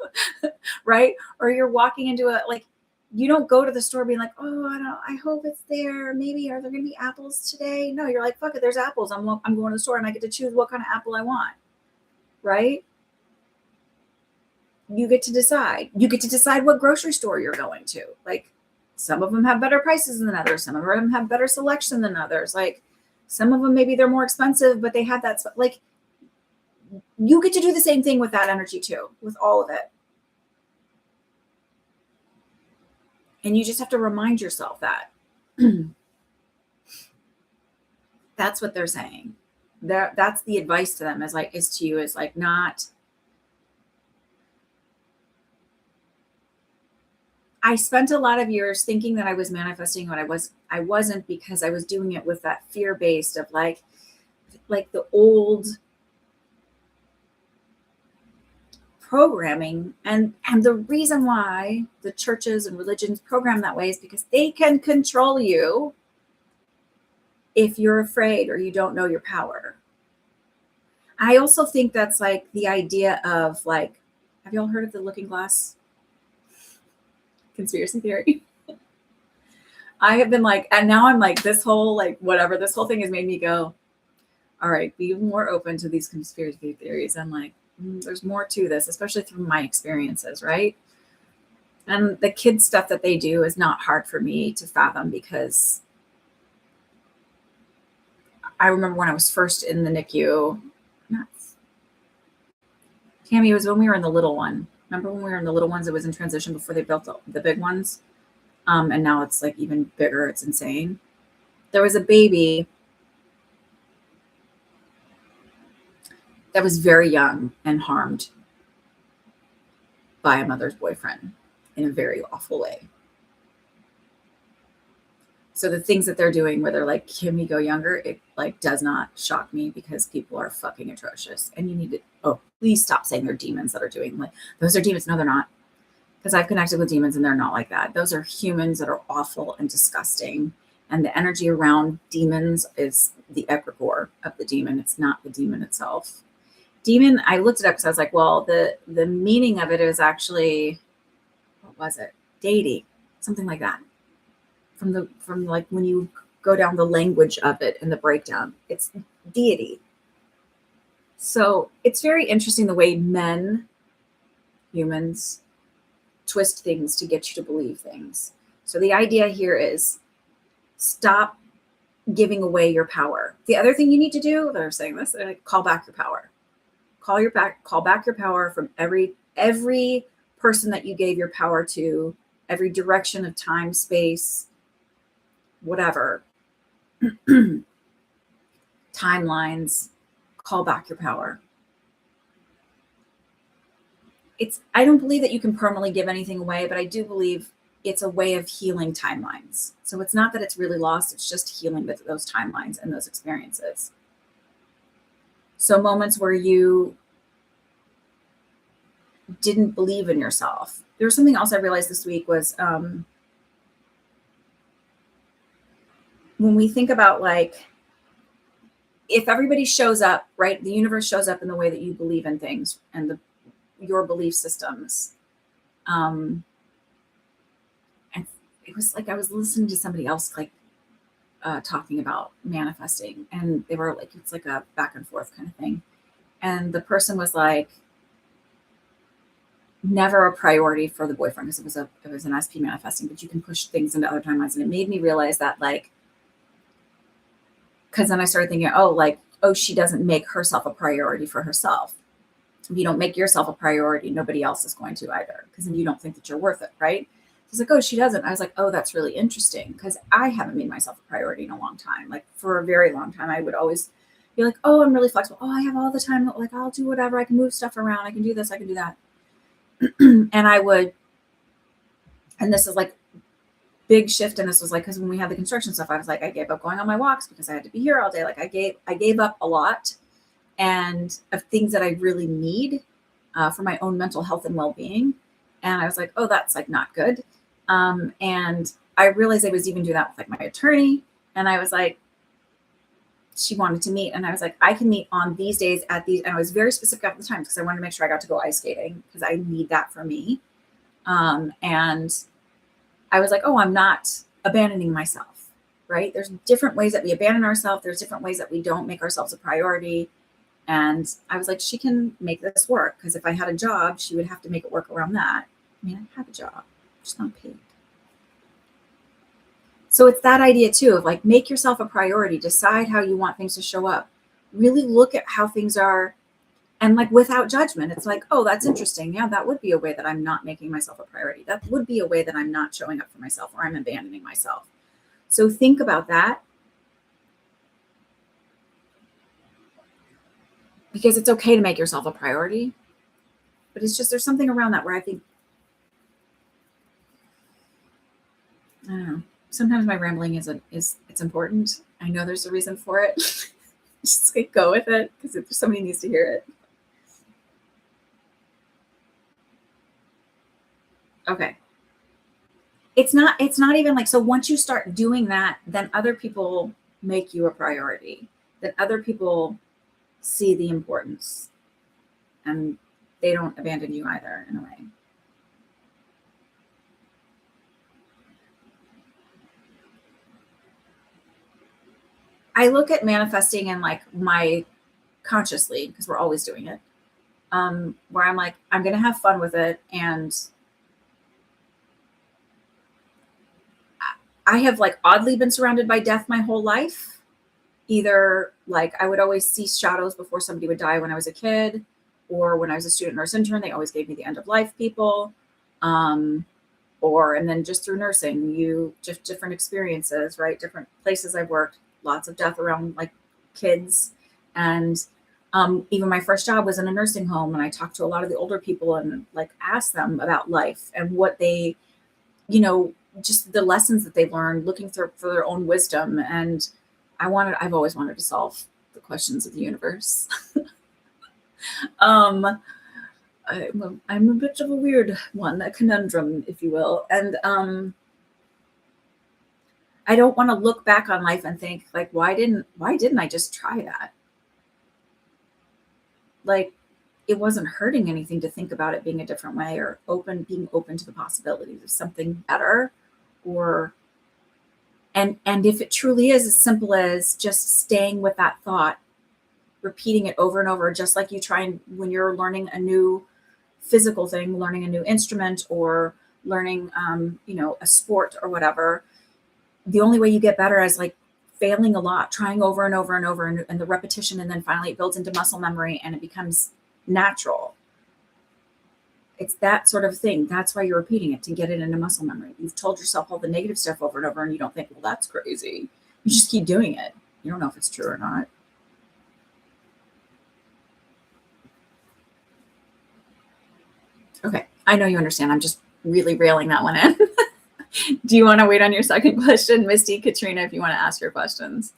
right? Or you're walking into you don't go to the store being like, oh, I hope it's there. Maybe, are there going to be apples today? No, you're like, fuck it, there's apples. I'm going to the store and I get to choose what kind of apple I want, right? You get to decide. You get to decide what grocery store you're going to. Like, some of them have better prices than others. Some of them have better selection than others. Like, some of them, maybe they're more expensive, but they have that, like, you get to do the same thing with that energy too, with all of it. And you just have to remind yourself that. That's what they're saying. That's the advice to them, is to you, is like, not. I spent a lot of years thinking that I was manifesting when I wasn't, because I was doing it with that fear-based of like the old programming. And the reason why the churches and religions program that way is because they can control you if you're afraid or you don't know your power. I also think that's like the idea of like, have you all heard of the Looking Glass conspiracy theory? I have been like, and now I'm like, this whole thing has made me go, all right, be more open to these conspiracy theories. And like, there's more to this, especially through my experiences, right? And the kids stuff that they do is not hard for me to fathom, because I remember when I was first in the NICU, Tammy, it was when we were in the little one. Remember when we were in the little ones, it was in transition before they built the big ones? And now it's like even bigger. It's insane. There was a baby that was very young and harmed by a mother's boyfriend in a very awful way. So the things that they're doing where they're like, can we go younger? It like does not shock me because people are fucking atrocious. And you need to, oh, please stop saying they're demons that are doing like, those are demons. No, they're not. Because I've connected with demons and they're not like that. Those are humans that are awful and disgusting. And the energy around demons is the egregore of the demon. It's not the demon itself. Demon, I looked it up because I was like, well, the meaning of it is actually, what was it? Deity, something like that. From like when you go down the language of it and the breakdown, it's deity. So it's very interesting the way men, humans, twist things to get you to believe things. So the idea here is stop giving away your power. The other thing you need to do, they're saying this, they're like, call back your power. Call back your power from every person that you gave your power to, every direction of time, space, whatever. Timelines, call back your power. I don't believe that you can permanently give anything away, but I do believe it's a way of healing timelines. So it's not that it's really lost, it's just healing with those timelines and those experiences. So moments where you didn't believe in yourself. There was something else I realized this week was when we think about like, if everybody shows up, right? The universe shows up in the way that you believe in things and your belief systems. And it was like I was listening to somebody else like talking about manifesting, and they were like, it's like a back and forth kind of thing. And the person was like, never a priority for the boyfriend because it was an SP manifesting, but you can push things into other timelines. And it made me realize that like, because then I started thinking, she doesn't make herself a priority for herself. If you don't make yourself a priority, nobody else is going to either, because then you don't think that you're worth it, right? It's like, she doesn't. I was like, that's really interesting, because I haven't made myself a priority in a long time. Like for a very long time, I would always be like, I'm really flexible. I have all the time. Like I'll do whatever. I can move stuff around. I can do this. I can do that. And this is like big shift. And this was like, because when we had the construction stuff, I was like, I gave up going on my walks because I had to be here all day. Like I gave up a lot and of things that I really need for my own mental health and well-being. And I was like, that's like not good. And I realized I was even doing that with like my attorney. And I was like, she wanted to meet. And I was like, I can meet on these days at these. And I was very specific at the time because I wanted to make sure I got to go ice skating because I need that for me. And I was like, I'm not abandoning myself, right? There's different ways that we abandon ourselves. There's different ways that we don't make ourselves a priority. And I was like, she can make this work, because if I had a job, she would have to make it work around that. I mean, I have a job, just not paid. So it's that idea too of like, make yourself a priority, decide how you want things to show up, really look at how things are, and like without judgment. It's like, that's interesting. Yeah, that would be a way that I'm not making myself a priority. That would be a way that I'm not showing up for myself, or I'm abandoning myself. So think about that. Because it's okay to make yourself a priority, but it's just, there's something around that where I think, I don't know, sometimes my rambling is it's important. I know there's a reason for it. Just like go with it, because if somebody needs to hear it. Okay. It's not even like, so once you start doing that, then other people make you a priority. Then other people see the importance, and they don't abandon you either, in a way. I look at manifesting and like my consciously, because we're always doing it, where I'm like, I'm going to have fun with it. And I have like oddly been surrounded by death my whole life. Either like I would always see shadows before somebody would die when I was a kid. or when I was a student nurse intern, they always gave me the end of life people. And then just through nursing, you just different experiences, right? Different places I've worked, lots of death around like kids. And even my first job was in a nursing home, and I talked to a lot of the older people and like asked them about life and what they, just the lessons that they learned, looking for their own wisdom. And I've always wanted to solve the questions of the universe. um, I'm a bit of a weird one, a conundrum, if you will. And I don't want to look back on life and think like, why didn't I just try that? Like, it wasn't hurting anything to think about it being a different way, or being open to the possibilities of something better. Or and if it truly is as simple as just staying with that thought, repeating it over and over, just like you try and when you're learning a new physical thing, learning a new instrument, or learning a sport or whatever, the only way you get better is like failing a lot, trying over and over and over, and the repetition, and then finally it builds into muscle memory and it becomes natural. It's that sort of thing. That's why you're repeating it, to get it into muscle memory. You've told yourself all the negative stuff over and over, and you don't think, well, that's crazy. You just keep doing it. You don't know if it's true or not. Okay, I know you understand. I'm just really railing that one in. Do you want to wait on your second question, Misty, Katrina, if you want to ask your questions?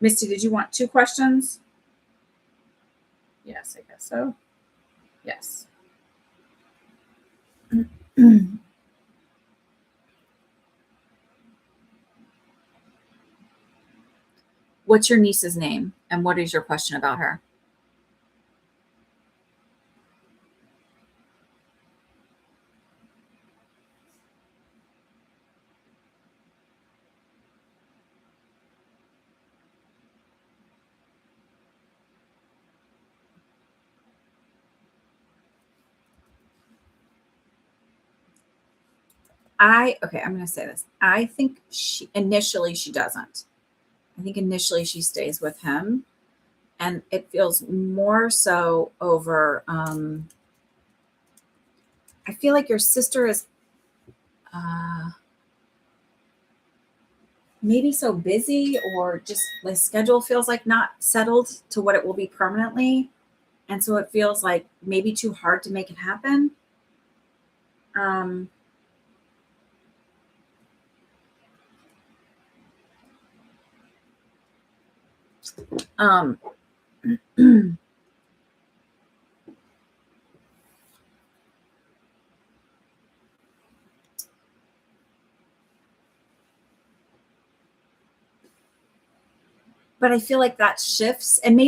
Misty, did you want two questions? Yes, I guess so. Yes. What's your niece's name, and what is your question about her? I'm going to say this. I think she doesn't. I think initially she stays with him, and it feels more so over. I feel like your sister is maybe so busy, or just the schedule feels like not settled to what it will be permanently. And so it feels like maybe too hard to make it happen. Um, um, but I feel like that shifts, and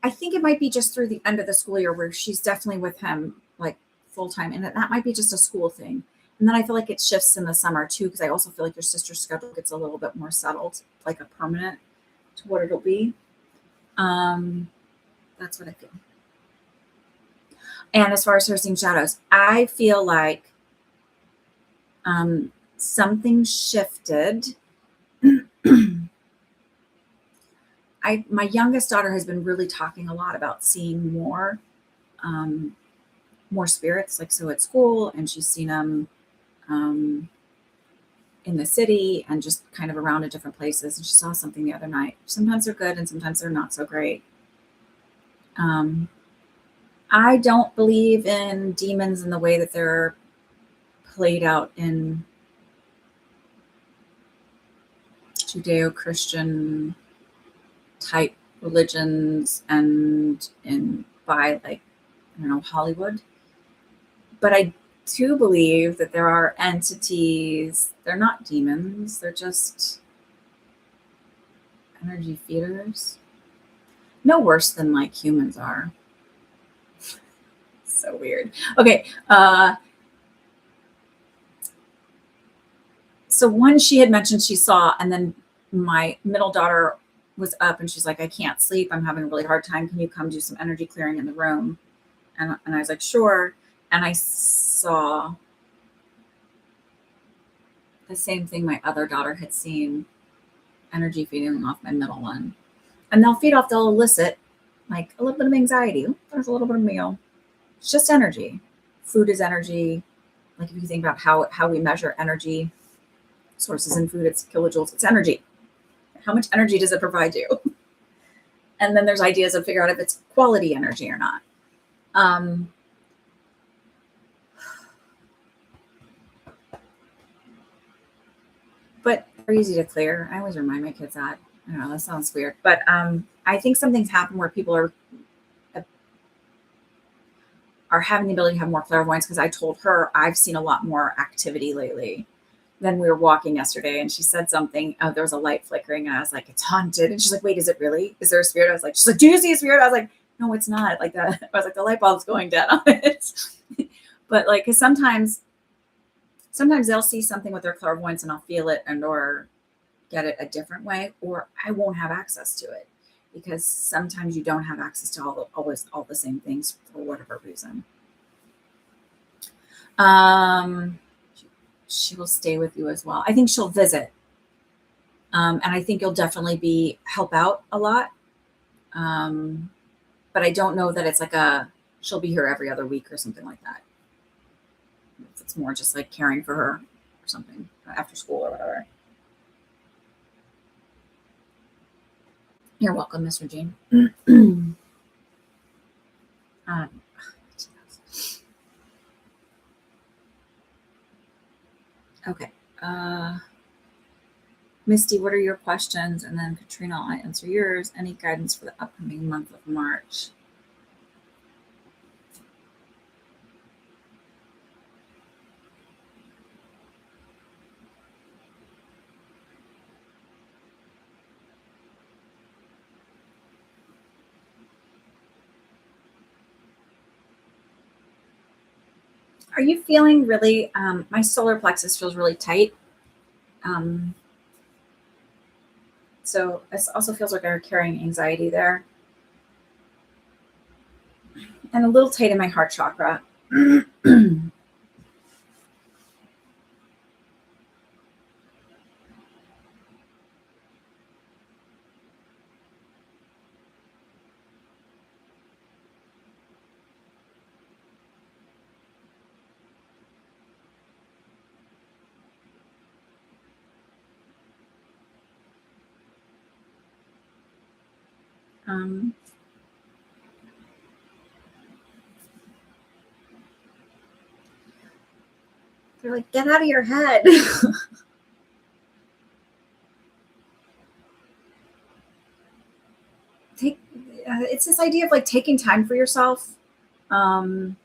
I think it might be just through the end of the school year where she's definitely with him like full time, and that might be just a school thing. And then I feel like it shifts in the summer too, because I also feel like your sister's schedule gets a little bit more settled, like a permanent to what it'll be. That's what I feel. And as far as her seeing shadows, I feel like something shifted. My youngest daughter has been really talking a lot about seeing more spirits, like so at school, and she's seen them in the city and just kind of around at different places. And she saw something the other night. Sometimes they're good and sometimes they're not so great. I don't believe in demons in the way that they're played out in Judeo-Christian type religions and by like, I don't know, Hollywood. But I do believe that there are entities. They're not demons. They're just energy feeders. No worse than like humans are. So weird. Okay. So one she had mentioned she saw, and then my middle daughter was up and she's like, I can't sleep. I'm having a really hard time. Can you come do some energy clearing in the room? And I was like, sure. And I saw the same thing my other daughter had seen, energy feeding off my middle one. And they'll elicit like a little bit of anxiety. Ooh, there's a little bit of meal. It's just energy. Food is energy. Like if you think about how we measure energy sources in food, it's kilojoules, it's energy. How much energy does it provide you? And then there's ideas of figure out if it's quality energy or not. But they're easy to clear. I always remind my kids that. I don't know, that sounds weird. But I think something's happened where people are having the ability to have more clairvoyance, because I told her I've seen a lot more activity lately. Then we were walking yesterday and she said something. Oh, there was a light flickering and I was like, it's haunted. And she's like, wait, is it really? Is there a spirit? I was like, she's like, do you see a spirit? I was like, no, it's not. Like that. I was like, the light bulb's going dead on it. But like, because sometimes they'll see something with their clairvoyance and I'll feel it and or get it a different way, or I won't have access to it, because sometimes you don't have access to all the same things for whatever reason. She will stay with you as well. I think she'll visit. And I think you'll definitely help out a lot. But I don't know that it's like she'll be here every other week or something like that. It's more just like caring for her or something after school or whatever. You're welcome, Mr. Jean. Okay. Misty, what are your questions? And then Katrina, I'll answer yours. Any guidance for the upcoming month of March? Are you feeling really, my solar plexus feels really tight. So it also feels like I'm carrying anxiety there. And a little tight in my heart chakra. They're like, get out of your head. It's this idea of like taking time for yourself. Because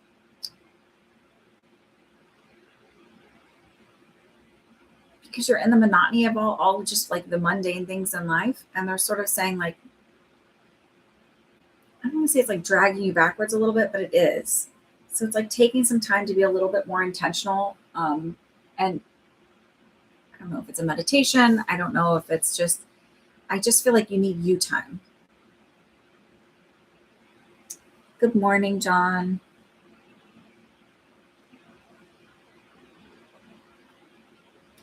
you're in the monotony of all just like the mundane things in life. And they're sort of saying like, I don't want to say it's like dragging you backwards a little bit, but it is. So it's like taking some time to be a little bit more intentional. And I don't know if it's a meditation. I don't know if it's just, I just feel like you need you time. Good morning, John.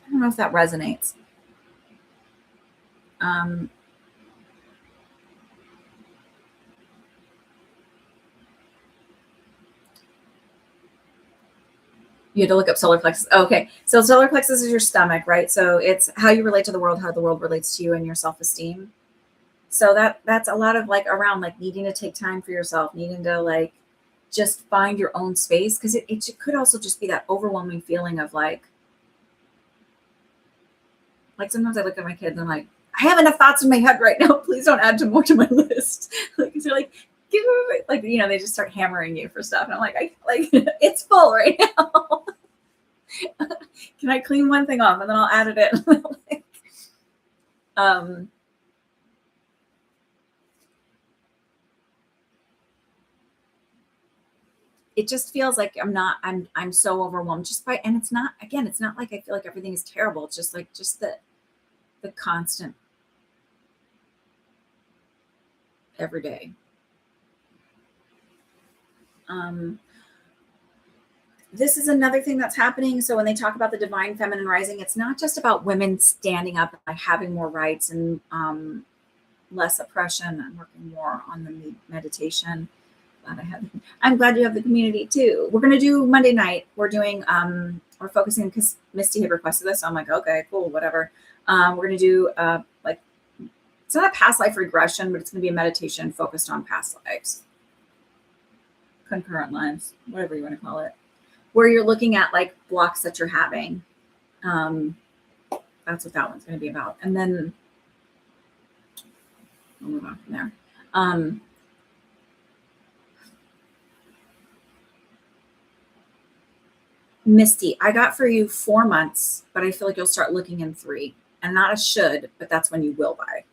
I don't know if that resonates. You had to look up solar plexus. Oh, okay. So solar plexus is your stomach, right? So it's how you relate to the world, how the world relates to you, and your self-esteem. So that's a lot of like around like needing to take time for yourself, needing to like just find your own space. Because it could also just be that overwhelming feeling of like sometimes I look at my kids and I'm like, I have enough thoughts in my head right now. Please don't add more to my list. Like they're like, give me, like, you know, they just start hammering you for stuff. And I'm like, it's full right now. Can I clean one thing off and then I'll add it in? it just feels like I'm so overwhelmed just by, and it's not, again, it's not like I feel like everything is terrible. It's just like, just the constant every day. This is another thing that's happening. So when they talk about the divine feminine rising, it's not just about women standing up and like having more rights and less oppression. I'm working more on the meditation. I'm glad you have the community too. We're gonna do Monday night. We're doing we're focusing because Misty had requested this. So I'm like, okay, cool, whatever. We're gonna do like, it's not a past life regression, but it's gonna be a meditation focused on past lives, concurrent lives, whatever you want to call it, where you're looking at like blocks that you're having. That's what that one's going to be about. And then we'll move on from there. Misty, I got for you 4 months, but I feel like you'll start looking in 3. And not a should, but that's when you will buy.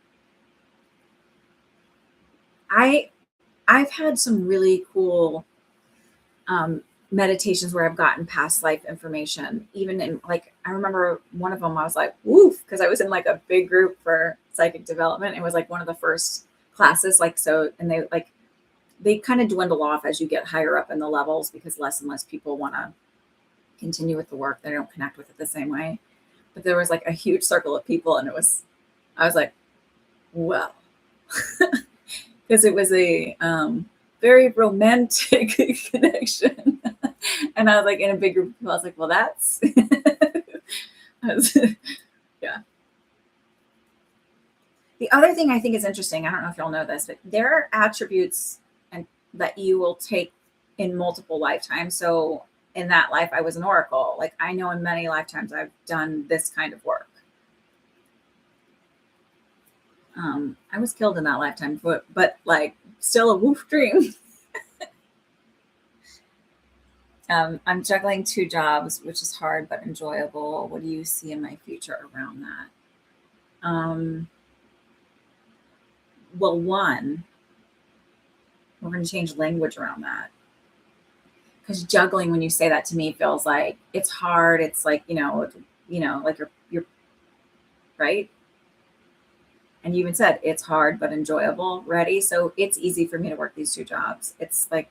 I've had some really cool meditations where I've gotten past life information. Even in like, I remember one of them, I was like, woof, because I was in like a big group for psychic development. It was like one of the first classes, like, so, and they kind of dwindle off as you get higher up in the levels because less and less people want to continue with the work. They don't connect with it the same way. But there was like a huge circle of people, and I was like, well, because it was a very romantic connection. And I was like in a big group of people, I was like, well, that's yeah. The other thing I think is interesting, I don't know if y'all know this, but there are attributes and that you will take in multiple lifetimes. So in that life, I was an oracle. Like I know in many lifetimes I've done this kind of work. I was killed in that lifetime, but like still a woof dream. I'm juggling 2 jobs, which is hard but enjoyable. What do you see in my future around that? Well, one, we're going to change language around that. Because juggling, when you say that to me, feels like it's hard. It's like, like you're right. And you even said it's hard but enjoyable. Ready? So it's easy for me to work these 2 jobs. It's like,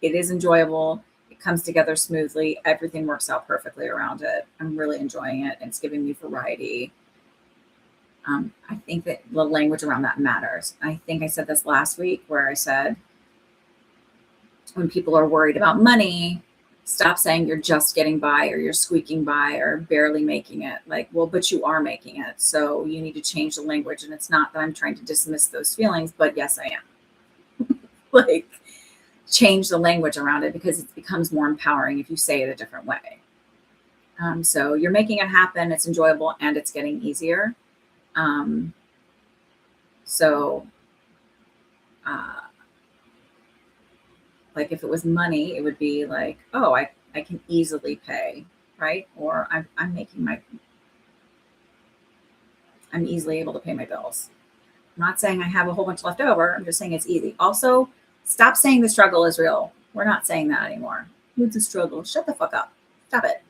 it is enjoyable. It comes together smoothly. Everything works out perfectly around it. I'm really enjoying it. It's giving me variety. I think that the language around that matters. I think I said this last week where I said, when people are worried about money, stop saying you're just getting by or you're squeaking by or barely making it. Like, well, but you are making it. So you need to change the language. And it's not that I'm trying to dismiss those feelings, but yes, I am. Like, change the language around it because it becomes more empowering if you say it a different way. So you're making it happen. It's enjoyable and it's getting easier. Like if it was money, it would be like, oh, I can easily pay, right? Or I'm easily able to pay my bills. I'm not saying I have a whole bunch left over. I'm just saying it's easy. Also, stop saying the struggle is real. We're not saying that anymore. It's a struggle. Shut the fuck up. Stop it.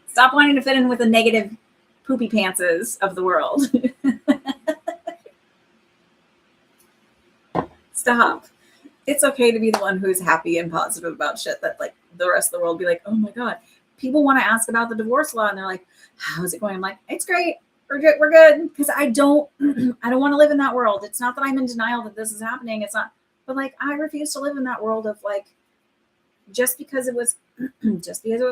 Stop wanting to fit in with the negative poopy pantses of the world. Stop. It's okay to be the one who's happy and positive about shit that like the rest of the world be like, oh my God. People want to ask about the divorce law and they're like, how's it going? I'm like, it's great. We're good. Because I don't want to live in that world. It's not that I'm in denial that this is happening. It's not, but like, I refuse to live in that world of like, just because it was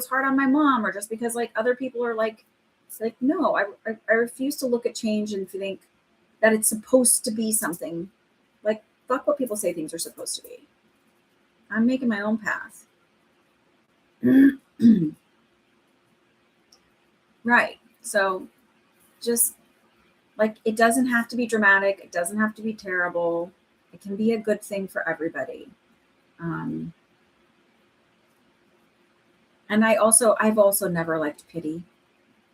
hard on my mom or just because like other people are like, it's like, no, I refuse to look at change and think that it's supposed to be something. Like, fuck what people say things are supposed to be. I'm making my own path. Right. So just like, it doesn't have to be dramatic. It doesn't have to be terrible. It can be a good thing for everybody. And I've also never liked pity.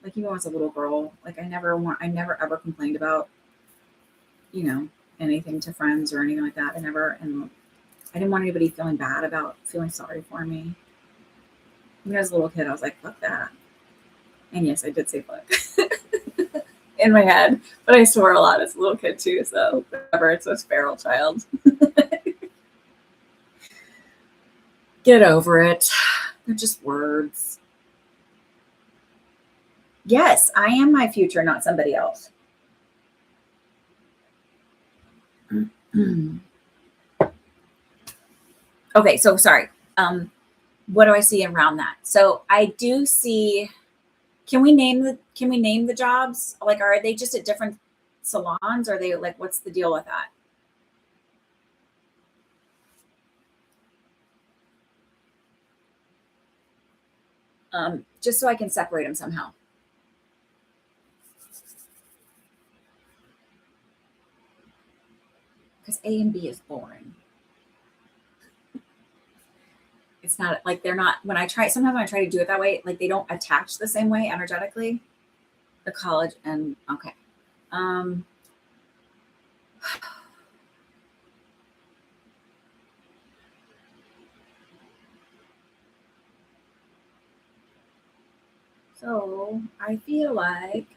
Like even when I was a little girl, like I never ever complained about, anything to friends or anything like that. I didn't want anybody feeling bad about feeling sorry for me. When I was a little kid, I was like, fuck that. And yes, I did say fuck in my head, but I swore a lot as a little kid too. So whatever, it's a feral child. Get over it. They're just words. Yes, I am my future, not somebody else. Okay, so sorry. What do I see around that? So I do see. Can we name the jobs? Like, are they just at different salons? Or are they like, what's the deal with that? Just so I can separate them somehow. Because A and B is boring. It's not like they're not, sometimes when I try to do it that way, like they don't attach the same way energetically. The college and okay. Um, so I feel like,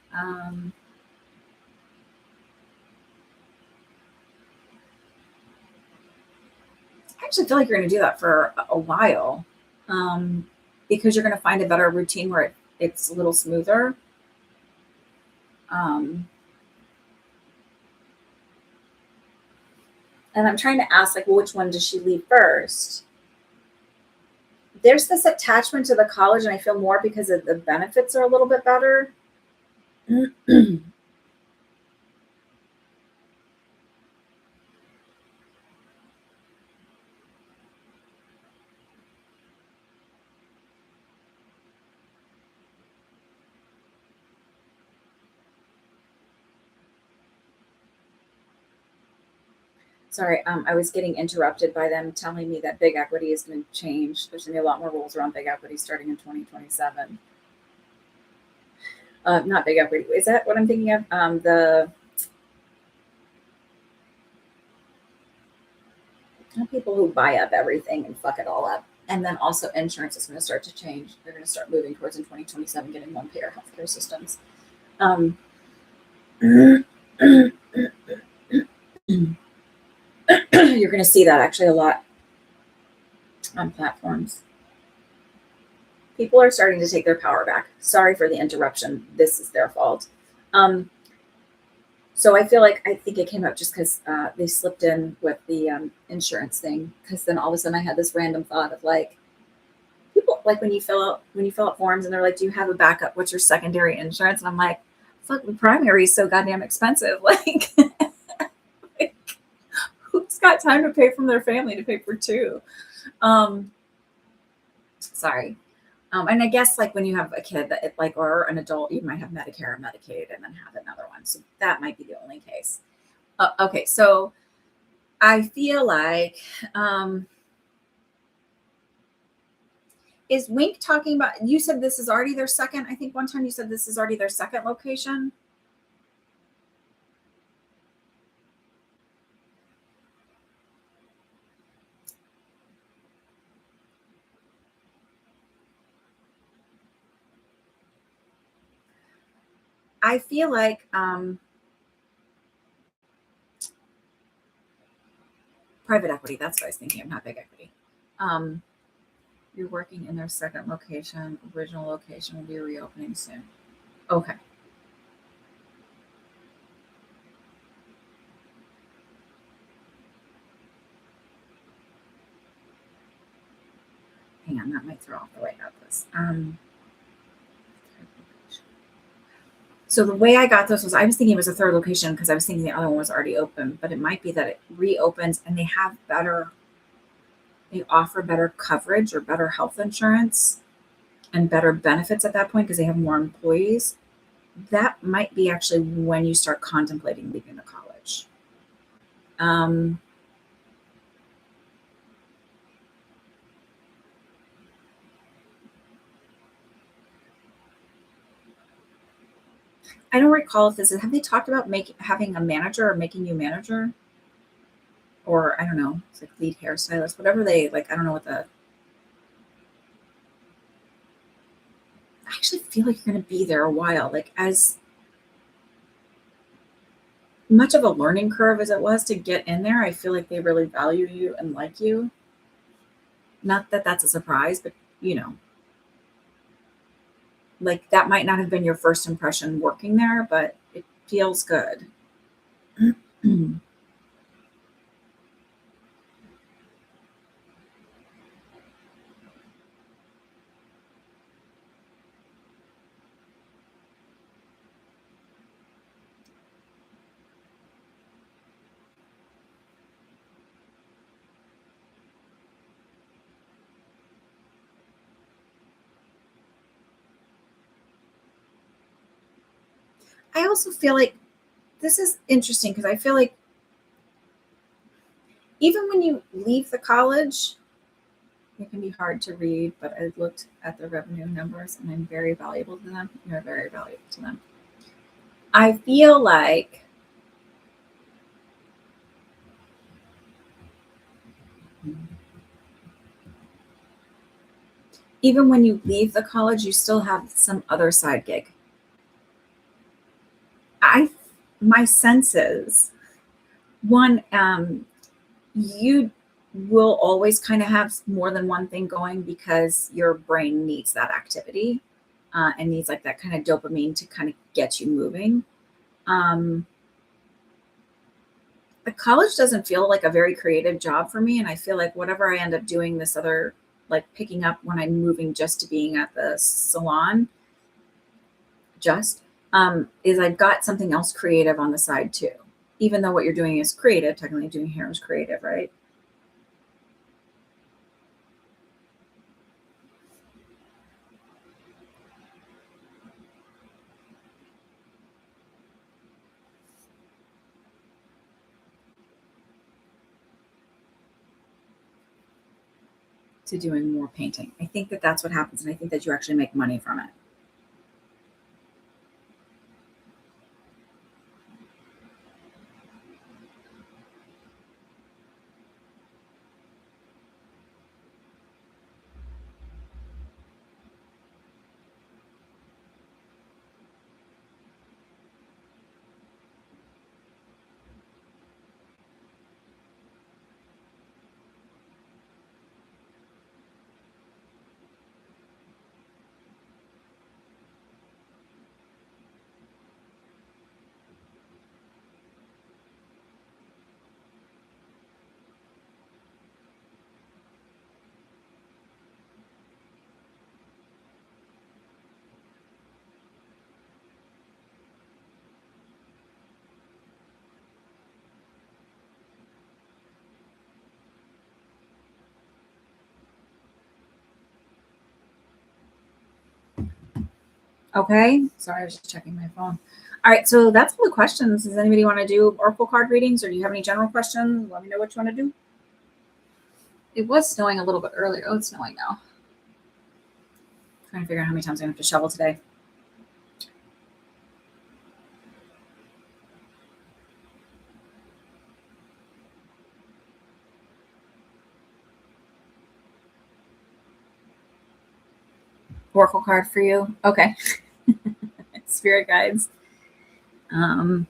I actually feel like you're going to do that for a while, because you're going to find a better routine where it's a little smoother. Um, and I'm trying to ask, like, well, which one does she leave first? There's this attachment to the college, and I feel more because of the benefits are a little bit better. Sorry, I was getting interrupted by them telling me that big equity is going to change. There's going to be a lot more rules around big equity starting in 2027. Not big equity. Is that what I'm thinking of? The people who buy up everything and fuck it all up. And then also insurance is going to start to change. They're going to start moving towards in 2027 getting one payer healthcare systems. You're going to see that actually a lot on platforms. People are starting to take their power back. Sorry for the interruption. This is their fault. So I think it came up just because they slipped in with the insurance thing. Because then all of a sudden I had this random thought of like, people like when you fill out forms and they're like, do you have a backup? What's your secondary insurance? And I'm like, fuck, the primary is so goddamn expensive. Like, who's got time to pay from their family to pay for two? Sorry. And I guess like when you have a kid that or an adult, you might have Medicare or Medicaid and then have another one. So that might be the only case. Okay. So I feel like, is Wink talking about, you said this is already their second, I think one time you said this is already their second location. I feel like private equity, that's what I was thinking of, not big equity. You're working in their second location. Original location will be reopening soon. Okay. Hang on, that might throw off the way I got this. So the way I got this was I was thinking it was a third location because I was thinking the other one was already open, but it might be that it reopens and they offer better coverage or better health insurance and better benefits at that point because they have more employees. That might be actually when you start contemplating leaving the college. I don't recall if have they talked about having a manager or making you manager? or I don't know, it's like lead hairstylist, whatever they like. I don't know what the. I actually feel like you're going to be there a while. Like as much of a learning curve as it was to get in there, I feel like they really value you and like you. Not that that's a surprise, but you know, like that might not have been your first impression working there, but it feels good. I also feel like this is interesting because I feel like even when you leave the college, it can be hard to read, but I looked at the revenue numbers and I'm very valuable to them. You're very valuable to them. I feel like even when you leave the college, you still have some other side gig. I, my sense is one, you will always kind of have more than one thing going because your brain needs that activity and needs like that kind of dopamine to kind of get you moving. Um, the college doesn't feel like a very creative job for me. And I feel like whatever I end up doing this other, like picking up when I'm moving just to being at the salon, just is I've got something else creative on the side too. Even though what you're doing is creative, technically doing hair is creative, right? To doing more painting. I think that that's what happens. And I think that you actually make money from it. Okay. Sorry, I was just checking my phone. All right. So that's all the questions. Does anybody want to do Oracle card readings or do you have any general questions? Let me know what you want to do. It was snowing a little bit earlier. Oh, it's snowing now. Trying to figure out how many times I'm going to have to shovel today. Oracle card for you. Okay. Spirit guides. Um,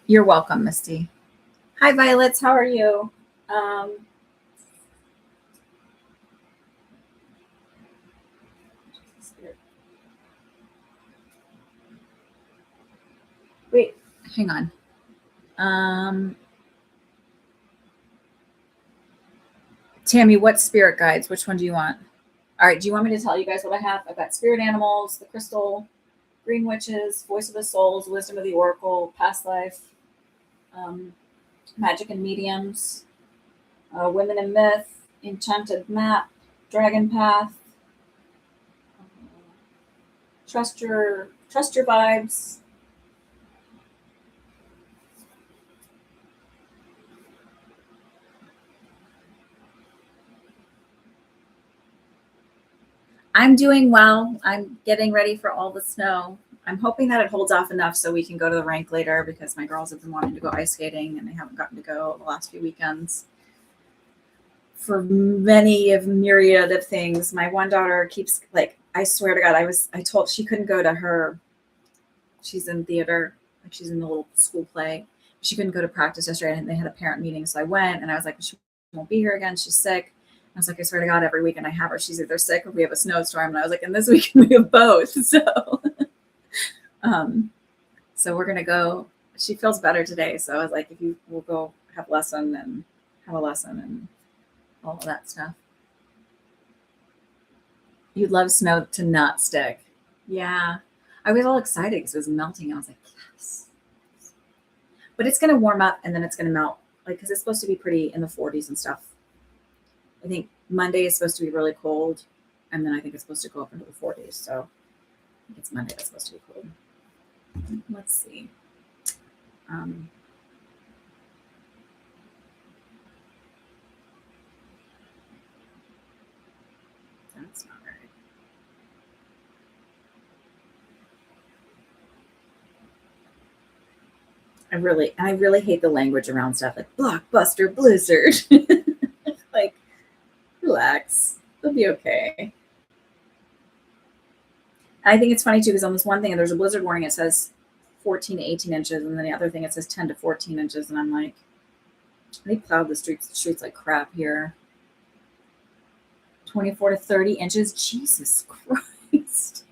you're welcome, Misty. Hi, Violets. How are you? Wait, hang on. Tammy, what spirit guides? Which one do you want? All right. Do you want me to tell you guys what I have? I've got spirit animals, the crystal, green witches, voice of the souls, wisdom of the oracle, past life, um, magic and mediums, women in myth, enchanted map, dragon path, trust your vibes. I'm doing well. I'm getting ready for all the snow. I'm hoping that it holds off enough so we can go to the rink later, because my girls have been wanting to go ice skating and they haven't gotten to go the last few weekends for many of myriad of things. My one daughter keeps, like, I swear to God, I told she couldn't go to her, she's in theater, like she's in the little school play. She couldn't go to practice yesterday and they had a parent meeting. So I went and I was like, she won't be here again. She's sick. I was like, I swear to God, every weekend I have her, she's either sick or we have a snowstorm. And I was like, and this weekend we have both. So we're gonna go. She feels better today, so I was like, if you will go have a lesson and all of that stuff. You'd love snow to not stick. Yeah, I was all excited because it was melting. I was like, yes, but it's gonna warm up and then it's gonna melt, like, because it's supposed to be pretty in the 40s and stuff. I think Monday is supposed to be really cold, and then I think it's supposed to go up into the 40s. So I think it's Monday that's supposed to be cold. Let's see. That's not right. I really hate the language around stuff like Blockbuster Blizzard. Like, relax. It'll be okay. I think it's funny too, because on this one thing, there's a blizzard warning. It says 14 to 18 inches, and then the other thing it says 10 to 14 inches, and I'm like, they plowed the streets like crap here. 24 to 30 inches. Jesus Christ.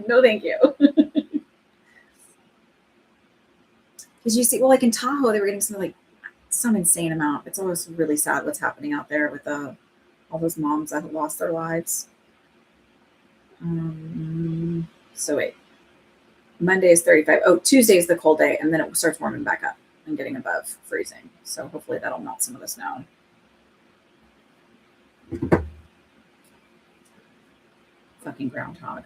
No, thank you. Because you see, well, like in Tahoe, they were getting some insane amount. It's always really sad what's happening out there with all those moms that have lost their lives. So wait, Monday is 35. Oh, Tuesday is the cold day, and then it starts warming back up and getting above freezing. So hopefully that'll melt some of the snow. Fucking groundhog.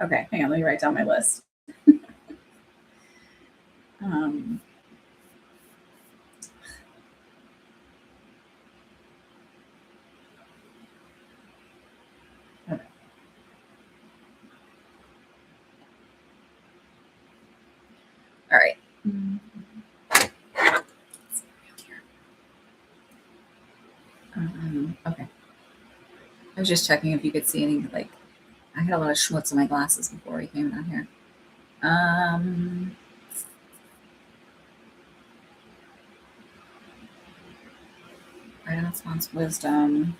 Okay, hang on, let me write down my list. Okay. All right. Okay. I was just checking if you could see any, like, I had a lot of schmutz in my glasses before we came down here. Renaissance Wisdom.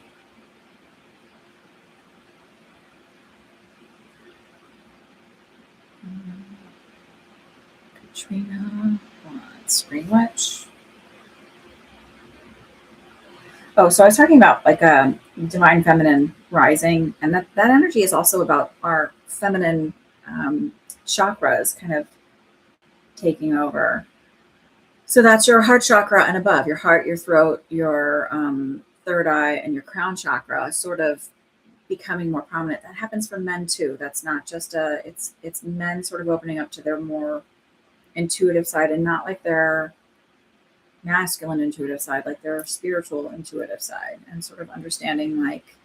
Katrina. Screen Witch. Oh, so I was talking about like a divine feminine rising, and that energy is also about our feminine chakras kind of taking over. So that's your heart chakra and above, your heart, your throat, your third eye, and your crown chakra sort of becoming more prominent. That happens for men too. That's not just it's men sort of opening up to their more intuitive side, and not like their masculine intuitive side, like their spiritual intuitive side, and sort of understanding like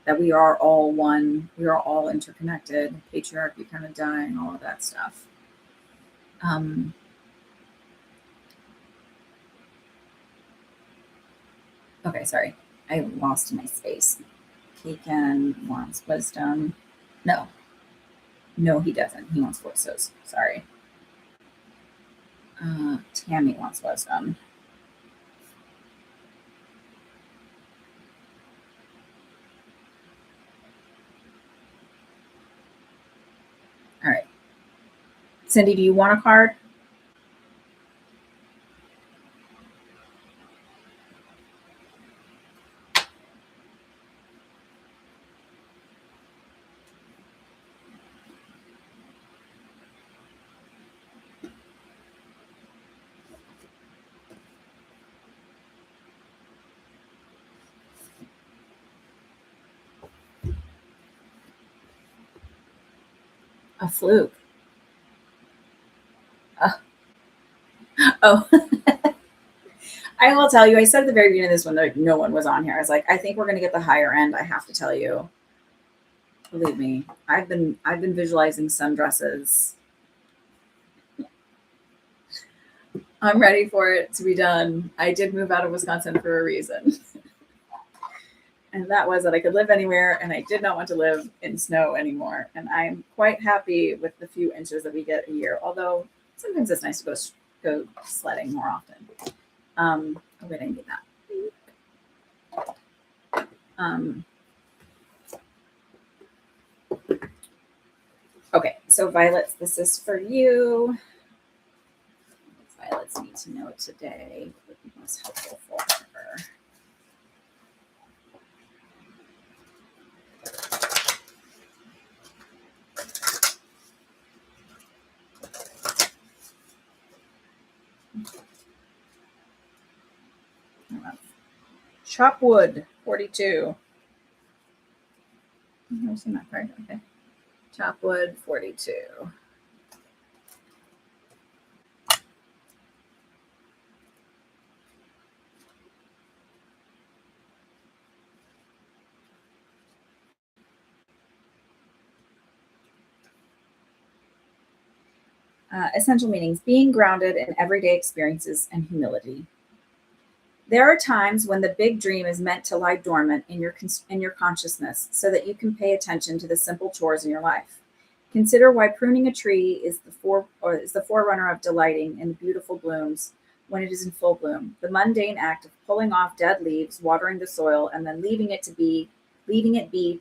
that we are all one, we are all interconnected, patriarchy kind of dying, all of that stuff. Okay, sorry, I lost my space. Kaken wants wisdom. No, he doesn't. He wants voices. Sorry. Tammy wants wisdom. All right. Cindy, do you want a card? A fluke. Oh. I will tell you, I said at the very beginning of this one that no one was on here. I was like, I think we're going to get the higher end. I have to tell you. Believe me, I've been visualizing sundresses. I'm ready for it to be done. I did move out of Wisconsin for a reason. And that was that I could live anywhere and I did not want to live in snow anymore. And I'm quite happy with the few inches that we get a year, although sometimes it's nice to go sledding more often. Oh, wait, I need that. Okay, so Violets, this is for you. Violets need to know today what would be most helpful for her. Chop wood, 42. I've never seen that card. Okay. Chop wood, 42. Essential meanings: being grounded in everyday experiences and humility. There are times when the big dream is meant to lie dormant in your consciousness so that you can pay attention to the simple chores in your life. Consider why pruning a tree is the forerunner of delighting in beautiful blooms when it is in full bloom. The mundane act of pulling off dead leaves, watering the soil, and then leaving it be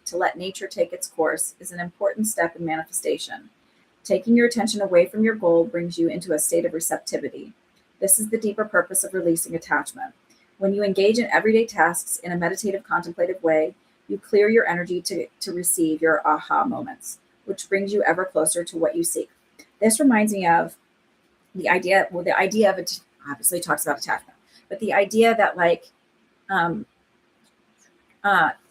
to let nature take its course is an important step in manifestation. Taking your attention away from your goal brings you into a state of receptivity. This is the deeper purpose of releasing attachment. When you engage in everyday tasks in a meditative, contemplative way, you clear your energy to receive your aha moments, which brings you ever closer to what you seek. This reminds me of the idea of it obviously talks about attachment, but the idea that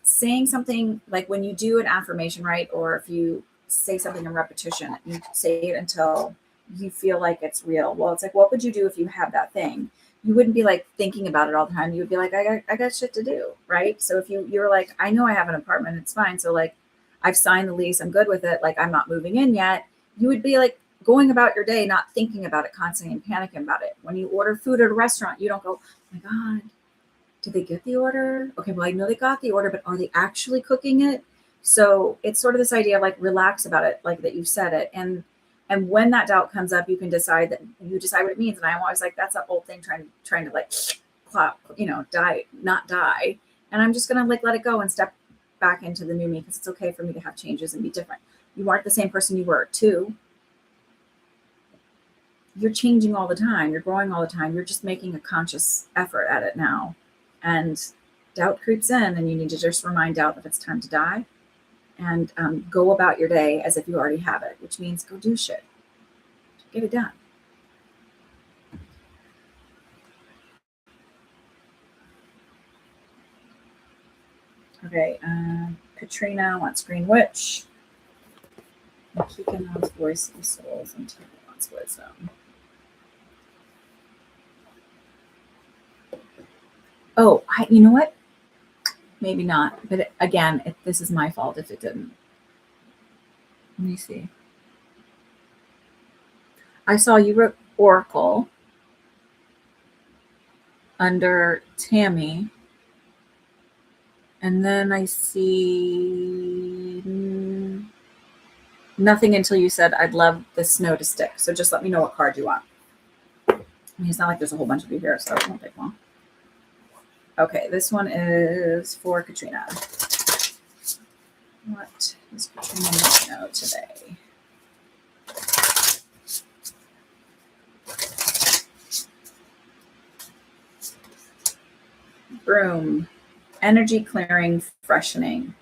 saying something, like when you do an affirmation, right? Or if you say something in repetition, you say it until you feel like it's real. Well, it's like, what would you do if you had that thing? You wouldn't be like thinking about it all the time. You would be like, I got shit to do, right? So if you're like, I know I have an apartment, it's fine. So like, I've signed the lease, I'm good with it. Like, I'm not moving in yet. You would be like going about your day, not thinking about it constantly and panicking about it. When you order food at a restaurant, you don't go, oh my God, did they get the order? Okay, well, I know they got the order, but are they actually cooking it? So it's sort of this idea of like, relax about it, like that you've said it. And when that doubt comes up, you can decide what it means. And I'm always like, that's that old thing trying to like clap, not die. And I'm just gonna like let it go and step back into the new me, because it's okay for me to have changes and be different. You aren't the same person you were at 2. You're changing all the time. You're growing all the time. You're just making a conscious effort at it now. And doubt creeps in, and you need to just remind doubt that it's time to die, and go about your day as if you already have it, which means go do shit. Get it done. Okay, Katrina wants Green Witch. Keegan wants Voice of the Souls, and Tina wants Wisdom. Oh, you know what? Maybe not. But again, this is my fault if it didn't. Let me see. I saw you wrote Oracle under Tammy. And then I see nothing until you said, I'd love the snow to stick. So just let me know what card you want. I mean, it's not like there's a whole bunch of you here, so it won't take long. Okay, this one is for Katrina. What does Katrina need to know today? Broom. Energy clearing, freshening.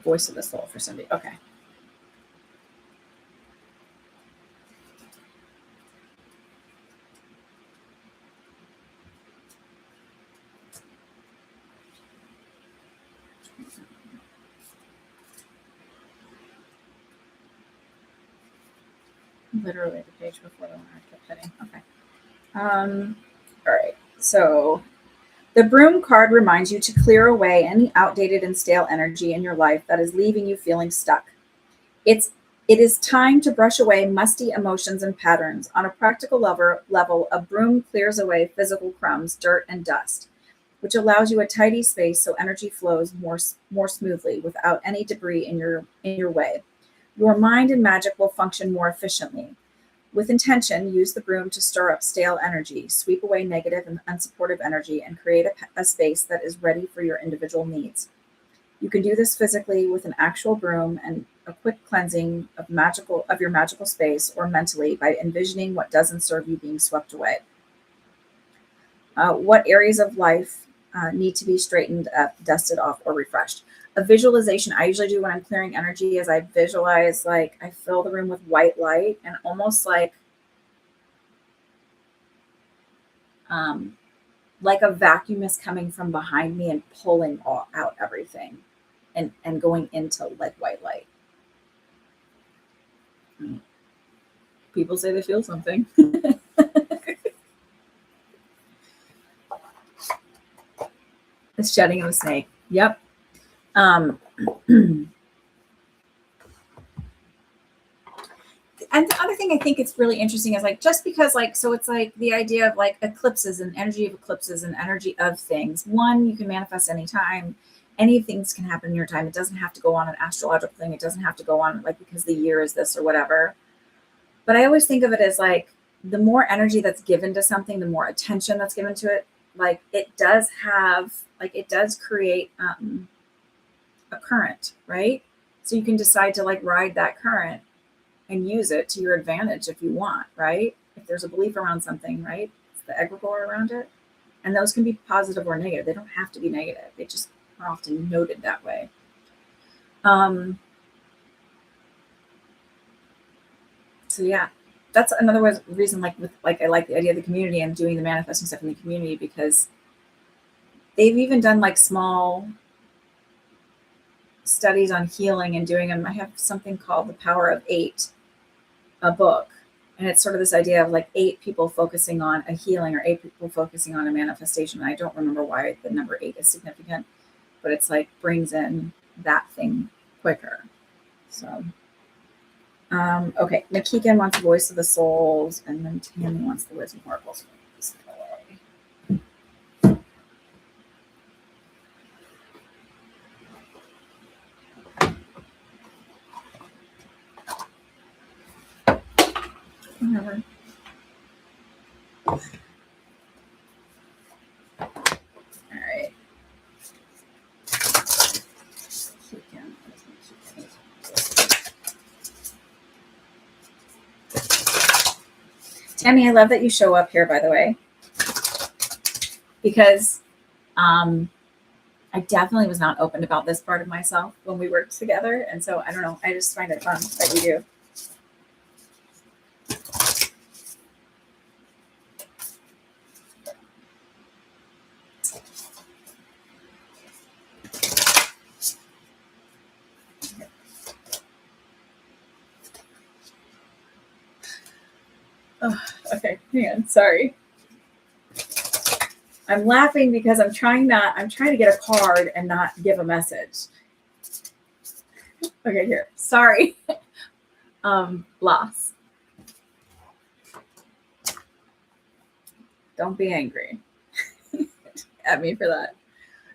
Voice of the Soul for Cindy. Okay. Literally the page before the one I kept hitting. Okay. All right. So The broom card reminds you to clear away any outdated and stale energy in your life that is leaving you feeling stuck. It is time to brush away musty emotions and patterns. On a practical level, a broom clears away physical crumbs, dirt, and dust, which allows you a tidy space so energy flows more smoothly without any debris in your way. Your mind and magic will function more efficiently. With intention, use the broom to stir up stale energy, sweep away negative and unsupportive energy, and create a space that is ready for your individual needs. You can do this physically with an actual broom and a quick cleansing of your magical space, or mentally by envisioning what doesn't serve you being swept away. What areas of life need to be straightened up, dusted off, or refreshed? A visualization I usually do when I'm clearing energy is I visualize, like, I fill the room with white light and almost like a vacuum is coming from behind me and pulling out everything and going into like white light. People say they feel something. The shedding of a snake. Yep. And the other thing I think it's really interesting is, like, just because, like, so it's like the idea of like eclipses and energy of eclipses and energy of things. One, you can manifest anytime. Any things can happen in your time. It doesn't have to go on an astrological thing. It doesn't have to go on like because the year is this or whatever. But I always think of it as like the more energy that's given to something, the more attention that's given to it. Like it does create a current, right? So you can decide to like ride that current and use it to your advantage if you want, right? If there's a belief around something, right? It's the egregore around it. And those can be positive or negative. They don't have to be negative. They just are often noted that way. So yeah, that's another reason, like I like the idea of the community and doing the manifesting stuff in the community, because they've even done like small studies on healing and doing them. I have something called The Power of Eight, a book, and it's sort of this idea of like 8 people focusing on a healing or 8 people focusing on a manifestation. And I don't remember why the number 8 is significant, but it's like brings in that thing quicker. So okay, McKeegan wants Voice of the Souls, and then Tammy wants the Wisdom Oracles. Whatever. All right. Tammy, I love that you show up here, by the way, because I definitely was not open about this part of myself when we worked together. And so I don't know, I just find it fun that you do. Oh, okay, hang on, sorry. I'm laughing because I'm trying to get a card and not give a message. Okay, here. Sorry. Loss. Don't be angry at me for that.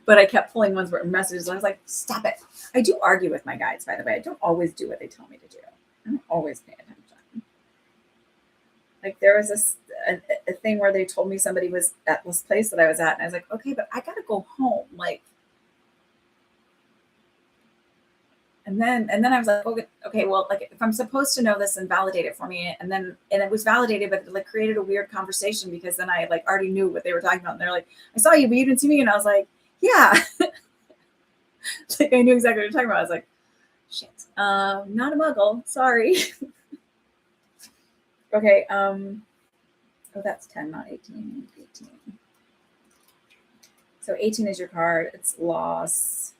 But I kept pulling ones where messages. I was like, stop it. I do argue with my guides, by the way. I don't always do what they tell me to do. I don't always pay attention. Like there was a thing where they told me somebody was at this place that I was at, and I was like, okay, but I gotta go home. Like, and then I was like, okay, well, like if I'm supposed to know this and validate it for me, and it was validated, but it like created a weird conversation because then I like already knew what they were talking about, and they're like, I saw you, but you didn't see me, and I was like, yeah, like I knew exactly what you're talking about. I was like, shit, not a muggle, sorry. Okay, oh, that's 10, not 18. 18. So 18 is your card. It's loss.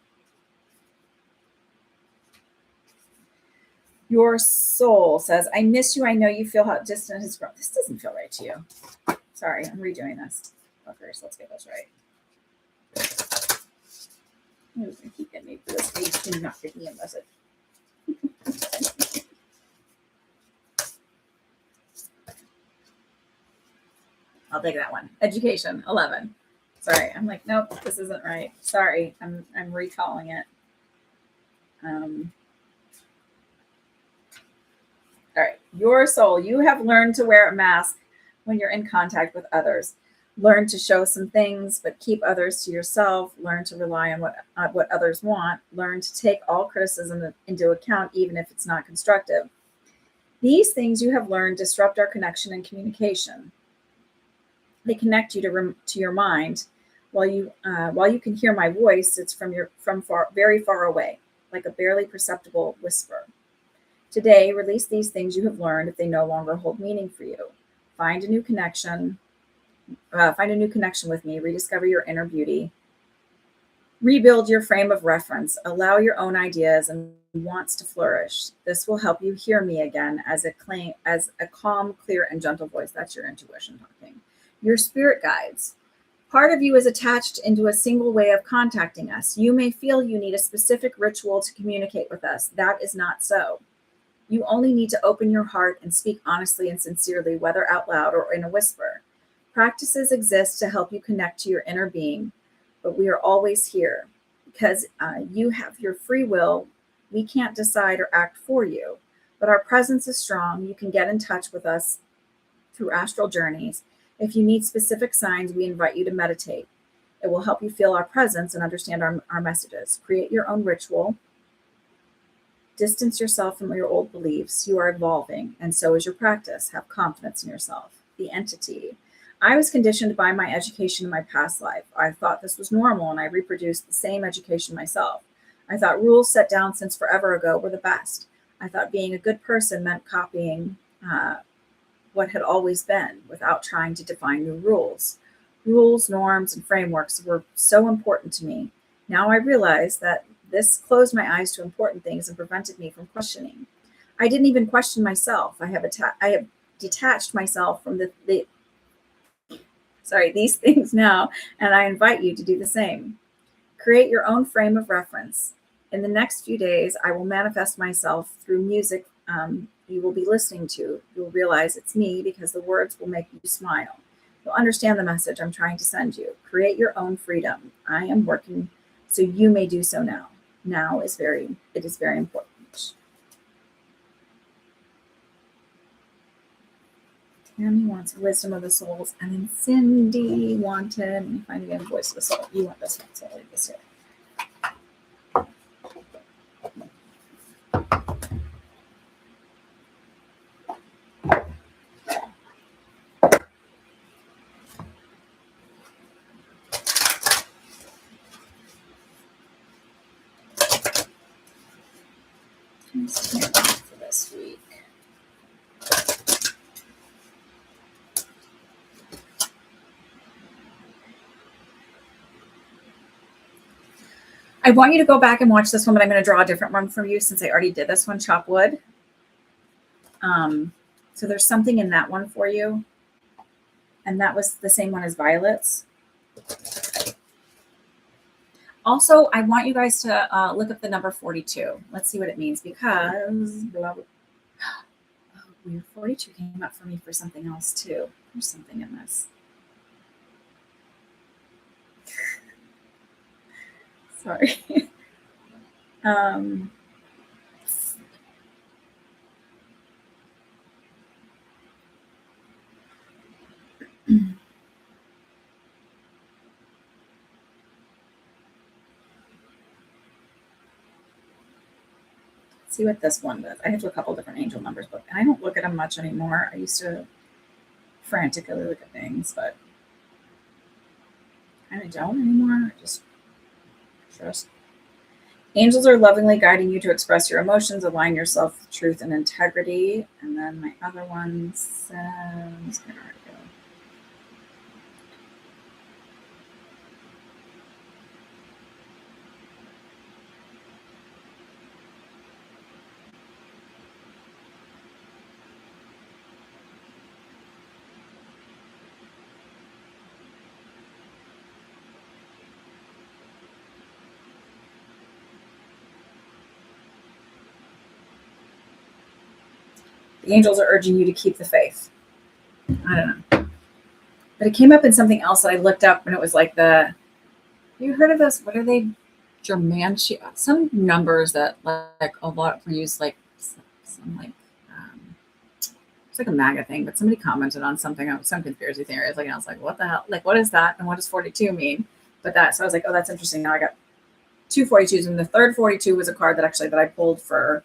Your soul says, I miss you. I know you feel how distant has grown. This doesn't feel right to you. Sorry, I'm redoing this. Fuckers, let's get this right. Who's going to keep getting me for this page and not give me a message? I'll take that one. Education, 11. Sorry, I'm like, nope, this isn't right. Sorry, I'm recalling it. All right, your soul. You have learned to wear a mask when you're in contact with others. Learn to show some things, but keep others to yourself. Learn to rely on what others want. Learn to take all criticism into account, even if it's not constructive. These things you have learned disrupt our connection and communication. They connect you to your mind. While you can hear my voice, it's from very far away, like a barely perceptible whisper. Today, release these things you have learned if they no longer hold meaning for you. Find a new connection. Find a new connection with me. Rediscover your inner beauty. Rebuild your frame of reference. Allow your own ideas and wants to flourish. This will help you hear me again as a calm, clear, and gentle voice. That's your intuition talking. Your spirit guides. Part of you is attached into a single way of contacting us. You may feel you need a specific ritual to communicate with us. That is not so. You only need to open your heart and speak honestly and sincerely, whether out loud or in a whisper. Practices exist to help you connect to your inner being, but we are always here because you have your free will. We can't decide or act for you, but our presence is strong. You can get in touch with us through astral journeys. If you need specific signs, we invite you to meditate. It will help you feel our presence and understand our messages. Create your own ritual. Distance yourself from your old beliefs. You are evolving, and so is your practice. Have confidence in yourself. The entity. I was conditioned by my education in my past life. I thought this was normal, and I reproduced the same education myself. I thought rules set down since forever ago were the best. I thought being a good person meant copying what had always been without trying to define new rules. Rules, norms, and frameworks were so important to me. Now I realize that this closed my eyes to important things and prevented me from questioning. I didn't even question myself. I have detached myself from these things now, and I invite you to do the same. Create your own frame of reference. In the next few days, I will manifest myself through music you will be listening to. You'll realize it's me because the words will make you smile. You'll understand the message I'm trying to send you. Create your own freedom. I am working so you may do so now. Now is very important. Tammy wants wisdom of the souls, and then Cindy wanted, let me find again, voice of the soul. You want this one, so I'll leave this here. For this week. I want you to go back and watch this one, but I'm going to draw a different one for you since I already did this one, chop wood. So there's something in that one for you. And that was the same one as Violet's. Also, I want you guys to look up the number 42. Let's see what it means because blah, blah. Oh, weird. 42 came up for me for something else too. There's something in this. Sorry. See what this one does. I have a couple different angel numbers, but I don't look at them much anymore. I used to frantically look at things, but I kind of don't anymore. I just trust. Angels are lovingly guiding you to express your emotions, align yourself with truth and integrity. And then my other one says, The angels are urging you to keep the faith. I don't know. But it came up in something else that I looked up, and it was like you heard of those? What are they? Germanchi, some numbers that like a lot were used, like some like it's like a MAGA thing, but somebody commented on something, some conspiracy theories, like, and I was like, what the hell? Like, what is that? And what does 42 mean? But so I was like, oh, that's interesting. Now I got two 42s, and the third 42 was a card that I pulled for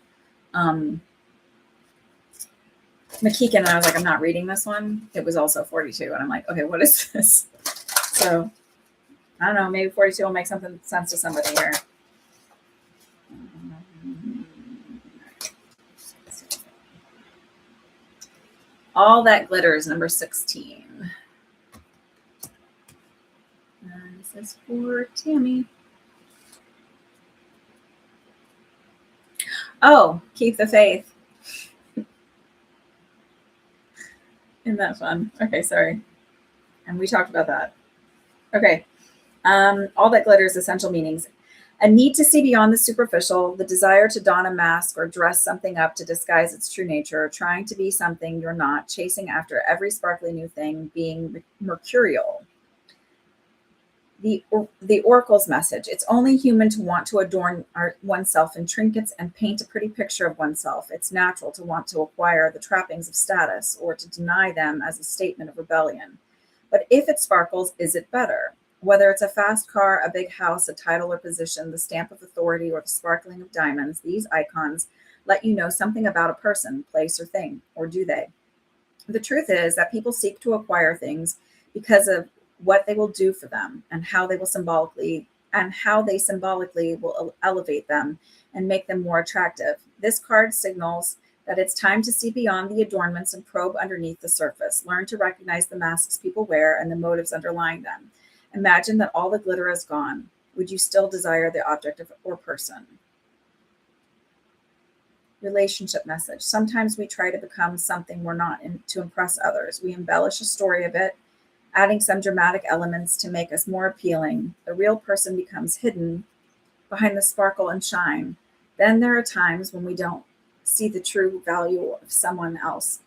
McKeegan, and I was like, I'm not reading this one. It was also 42, and I'm like, okay, what is this? So I don't know, maybe 42 will make something sense to somebody here. All That Glitters, number 16. And this is for Tammy. Oh, keep the faith. Isn't that fun? Okay, sorry. And we talked about that. Okay. All That Glitters, essential meanings. A need to see beyond the superficial, the desire to don a mask or dress something up to disguise its true nature, trying to be something you're not, chasing after every sparkly new thing, being mercurial. The Oracle's message. It's only human to want to adorn oneself in trinkets and paint a pretty picture of oneself. It's natural to want to acquire the trappings of status or to deny them as a statement of rebellion. But if it sparkles, is it better? Whether it's a fast car, a big house, a title or position, the stamp of authority, or the sparkling of diamonds, these icons let you know something about a person, place, or thing, or do they? The truth is that people seek to acquire things because of what they will do for them and how they symbolically will elevate them and make them more attractive. This card signals that it's time to see beyond the adornments and probe underneath the surface. Learn to recognize the masks people wear and the motives underlying them. Imagine that all the glitter is gone. Would you still desire the object or person? Relationship message. Sometimes we try to become something we're not to impress others. We embellish a story of it, adding some dramatic elements to make us more appealing. The real person becomes hidden behind the sparkle and shine. Then there are times when we don't see the true value of someone else.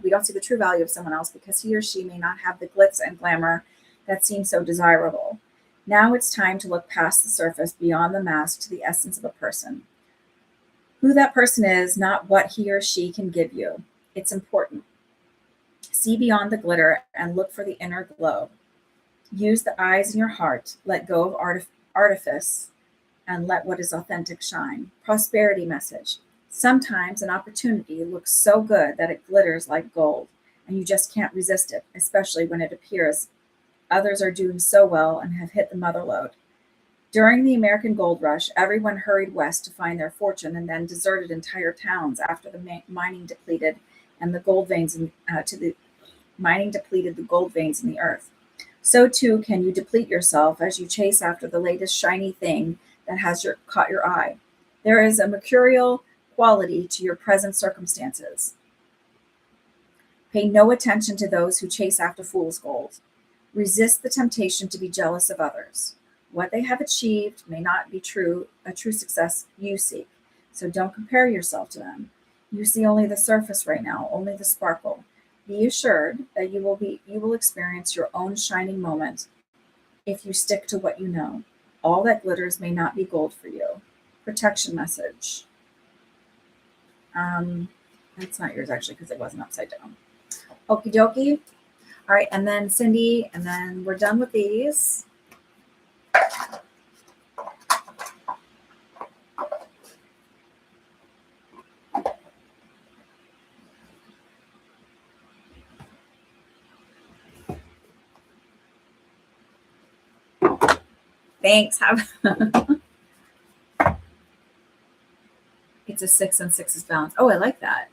Because he or she may not have the glitz and glamour that seems so desirable. Now it's time to look past the surface, beyond the mask, to the essence of a person. Who that person is, not what he or she can give you. It's important. See beyond the glitter and look for the inner glow. Use the eyes in your heart. Let go of artifice and let what is authentic shine. Prosperity message. Sometimes an opportunity looks so good that it glitters like gold, and you just can't resist it, especially when it appears others are doing so well and have hit the mother lode. During the American Gold Rush, everyone hurried west to find their fortune and then deserted entire towns after the mining depleted the gold veins in the earth. So too can you deplete yourself as you chase after the latest shiny thing that has caught your eye. There is a mercurial quality to your present circumstances. Pay no attention to those who chase after fool's gold. Resist the temptation to be jealous of others. What they have achieved may not be a true success you seek. So don't compare yourself to them. You see only the surface right now, only the sparkle. Be assured that you will experience your own shining moment if you stick to what you know. All that glitters may not be gold for you. Protection message. That's not yours actually because it wasn't upside down. Okie dokie. All right, and then Cindy, and then we're done with these. Thanks. It's a 6 and 6 is balanced. Oh, I like that.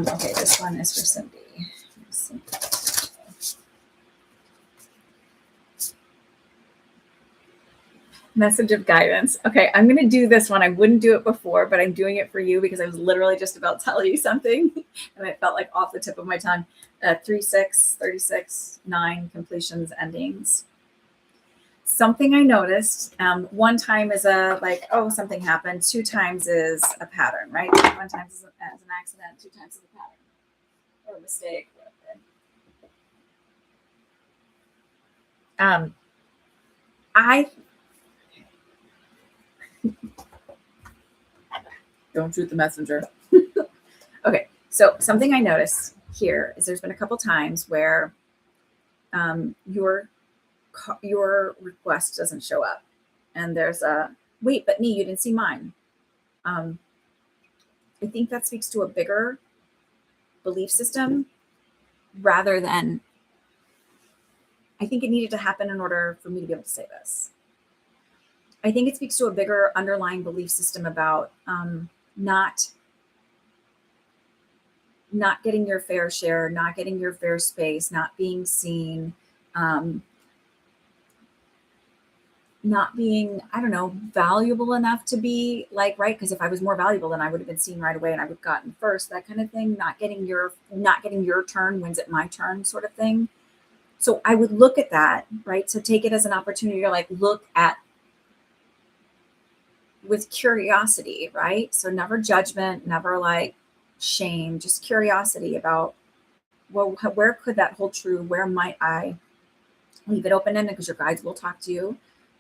Okay, this one is for Cindy. Message of guidance. Okay, I'm going to do this one. I wouldn't do it before, but I'm doing it for you because I was literally just about to tell you something and it felt like off the tip of my tongue. 3, 6, 36, 9, completions, endings. something I noticed. One time is a like, oh, something happened. 2 times is a pattern, right? 1 time is an accident. 2 times is a pattern or a mistake. I don't shoot the messenger. Okay, so something I noticed here is there's been a couple times where your request doesn't show up, and there's a wait, but Nee, you didn't see mine. I think that speaks to a bigger belief system rather than. I think it needed to happen in order for me to be able to say this. I think it speaks to a bigger underlying belief system about not getting your fair share, not getting your fair space, not being seen, not being, I don't know, valuable enough to be like, right? Because if I was more valuable, then I would have been seen right away and I would have gotten first, that kind of thing. Not getting your turn, when's it my turn sort of thing. So I would look at that, right? So take it as an opportunity to like look at with curiosity, right? So never judgment, never like shame, just curiosity about, well, where could that hold true? Where might I leave it open-ended, because your guides will talk to you,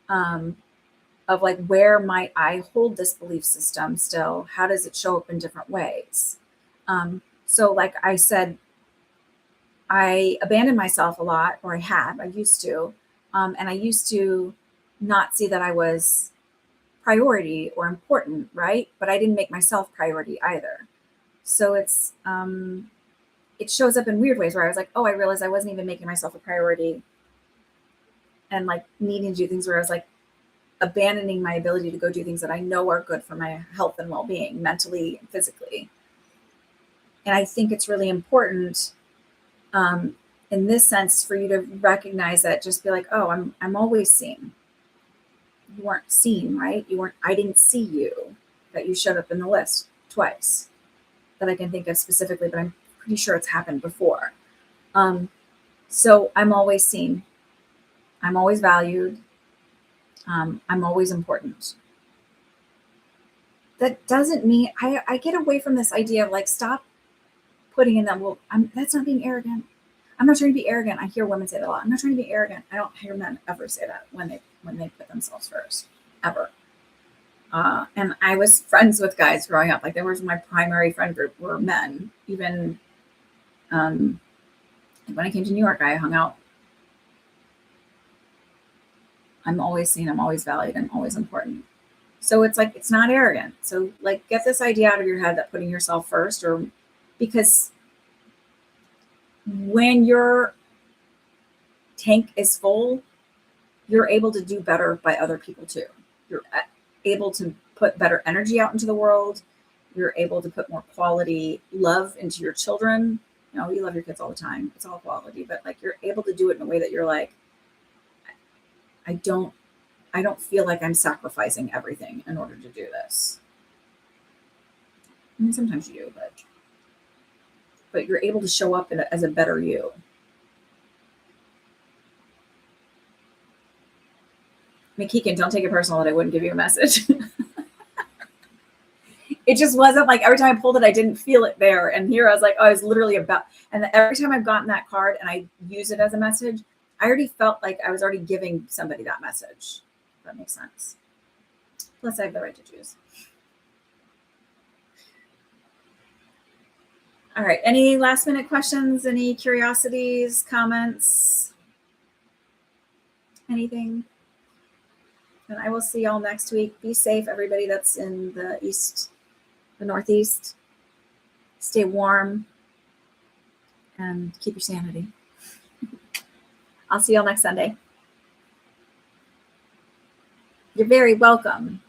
of like, where might I hold this belief system still? How does it show up in different ways? So like I said, I abandoned myself a lot, or I used to, and I used to not see that I was priority or important, right? But I didn't make myself priority either. So it's it shows up in weird ways where I was like, oh, I realized I wasn't even making myself a priority, and like needing to do things where I was like abandoning my ability to go do things that I know are good for my health and well-being, mentally and physically. And I think it's really important in this sense for you to recognize that, just be like, oh, I'm always seen. You weren't seen, right? I didn't see you, that you showed up in the list twice that I can think of specifically, but I'm pretty sure it's happened before. So I'm always seen. I'm always valued. I'm always important. That doesn't mean I get away from this idea of like, stop putting in that, well, that's not being arrogant. I'm not trying to be arrogant. I hear women say that a lot. I'm not trying to be arrogant. I don't hear men ever say that when they put themselves first, ever. And I was friends with guys growing up. Like, there was my primary friend group were men. Even when I came to New York, I hung out. I'm always seen. I'm always valued. I'm always important. So it's like, it's not arrogant. So like, get this idea out of your head that putting yourself first, or because when your tank is full, you're able to do better by other people too. You're able to put better energy out into the world. You're able to put more quality love into your children. You know, you love your kids all the time. It's all quality, but like, you're able to do it in a way that you're like, I don't feel like I'm sacrificing everything in order to do this. I mean, sometimes you do, but you're able to show up as a better you. McKeegan, don't take it personal that I wouldn't give you a message. It just wasn't like, every time I pulled it, I didn't feel it there. And here I was like, oh, I was literally about, and every time I've gotten that card and I use it as a message, I already felt like I was already giving somebody that message. If that makes sense. Plus I have the right to choose. All right. Any last minute questions? Any curiosities, comments? Anything? And I will see y'all next week. Be safe, everybody that's in the east, the Northeast. Stay warm and keep your sanity. I'll see y'all next Sunday. You're very welcome.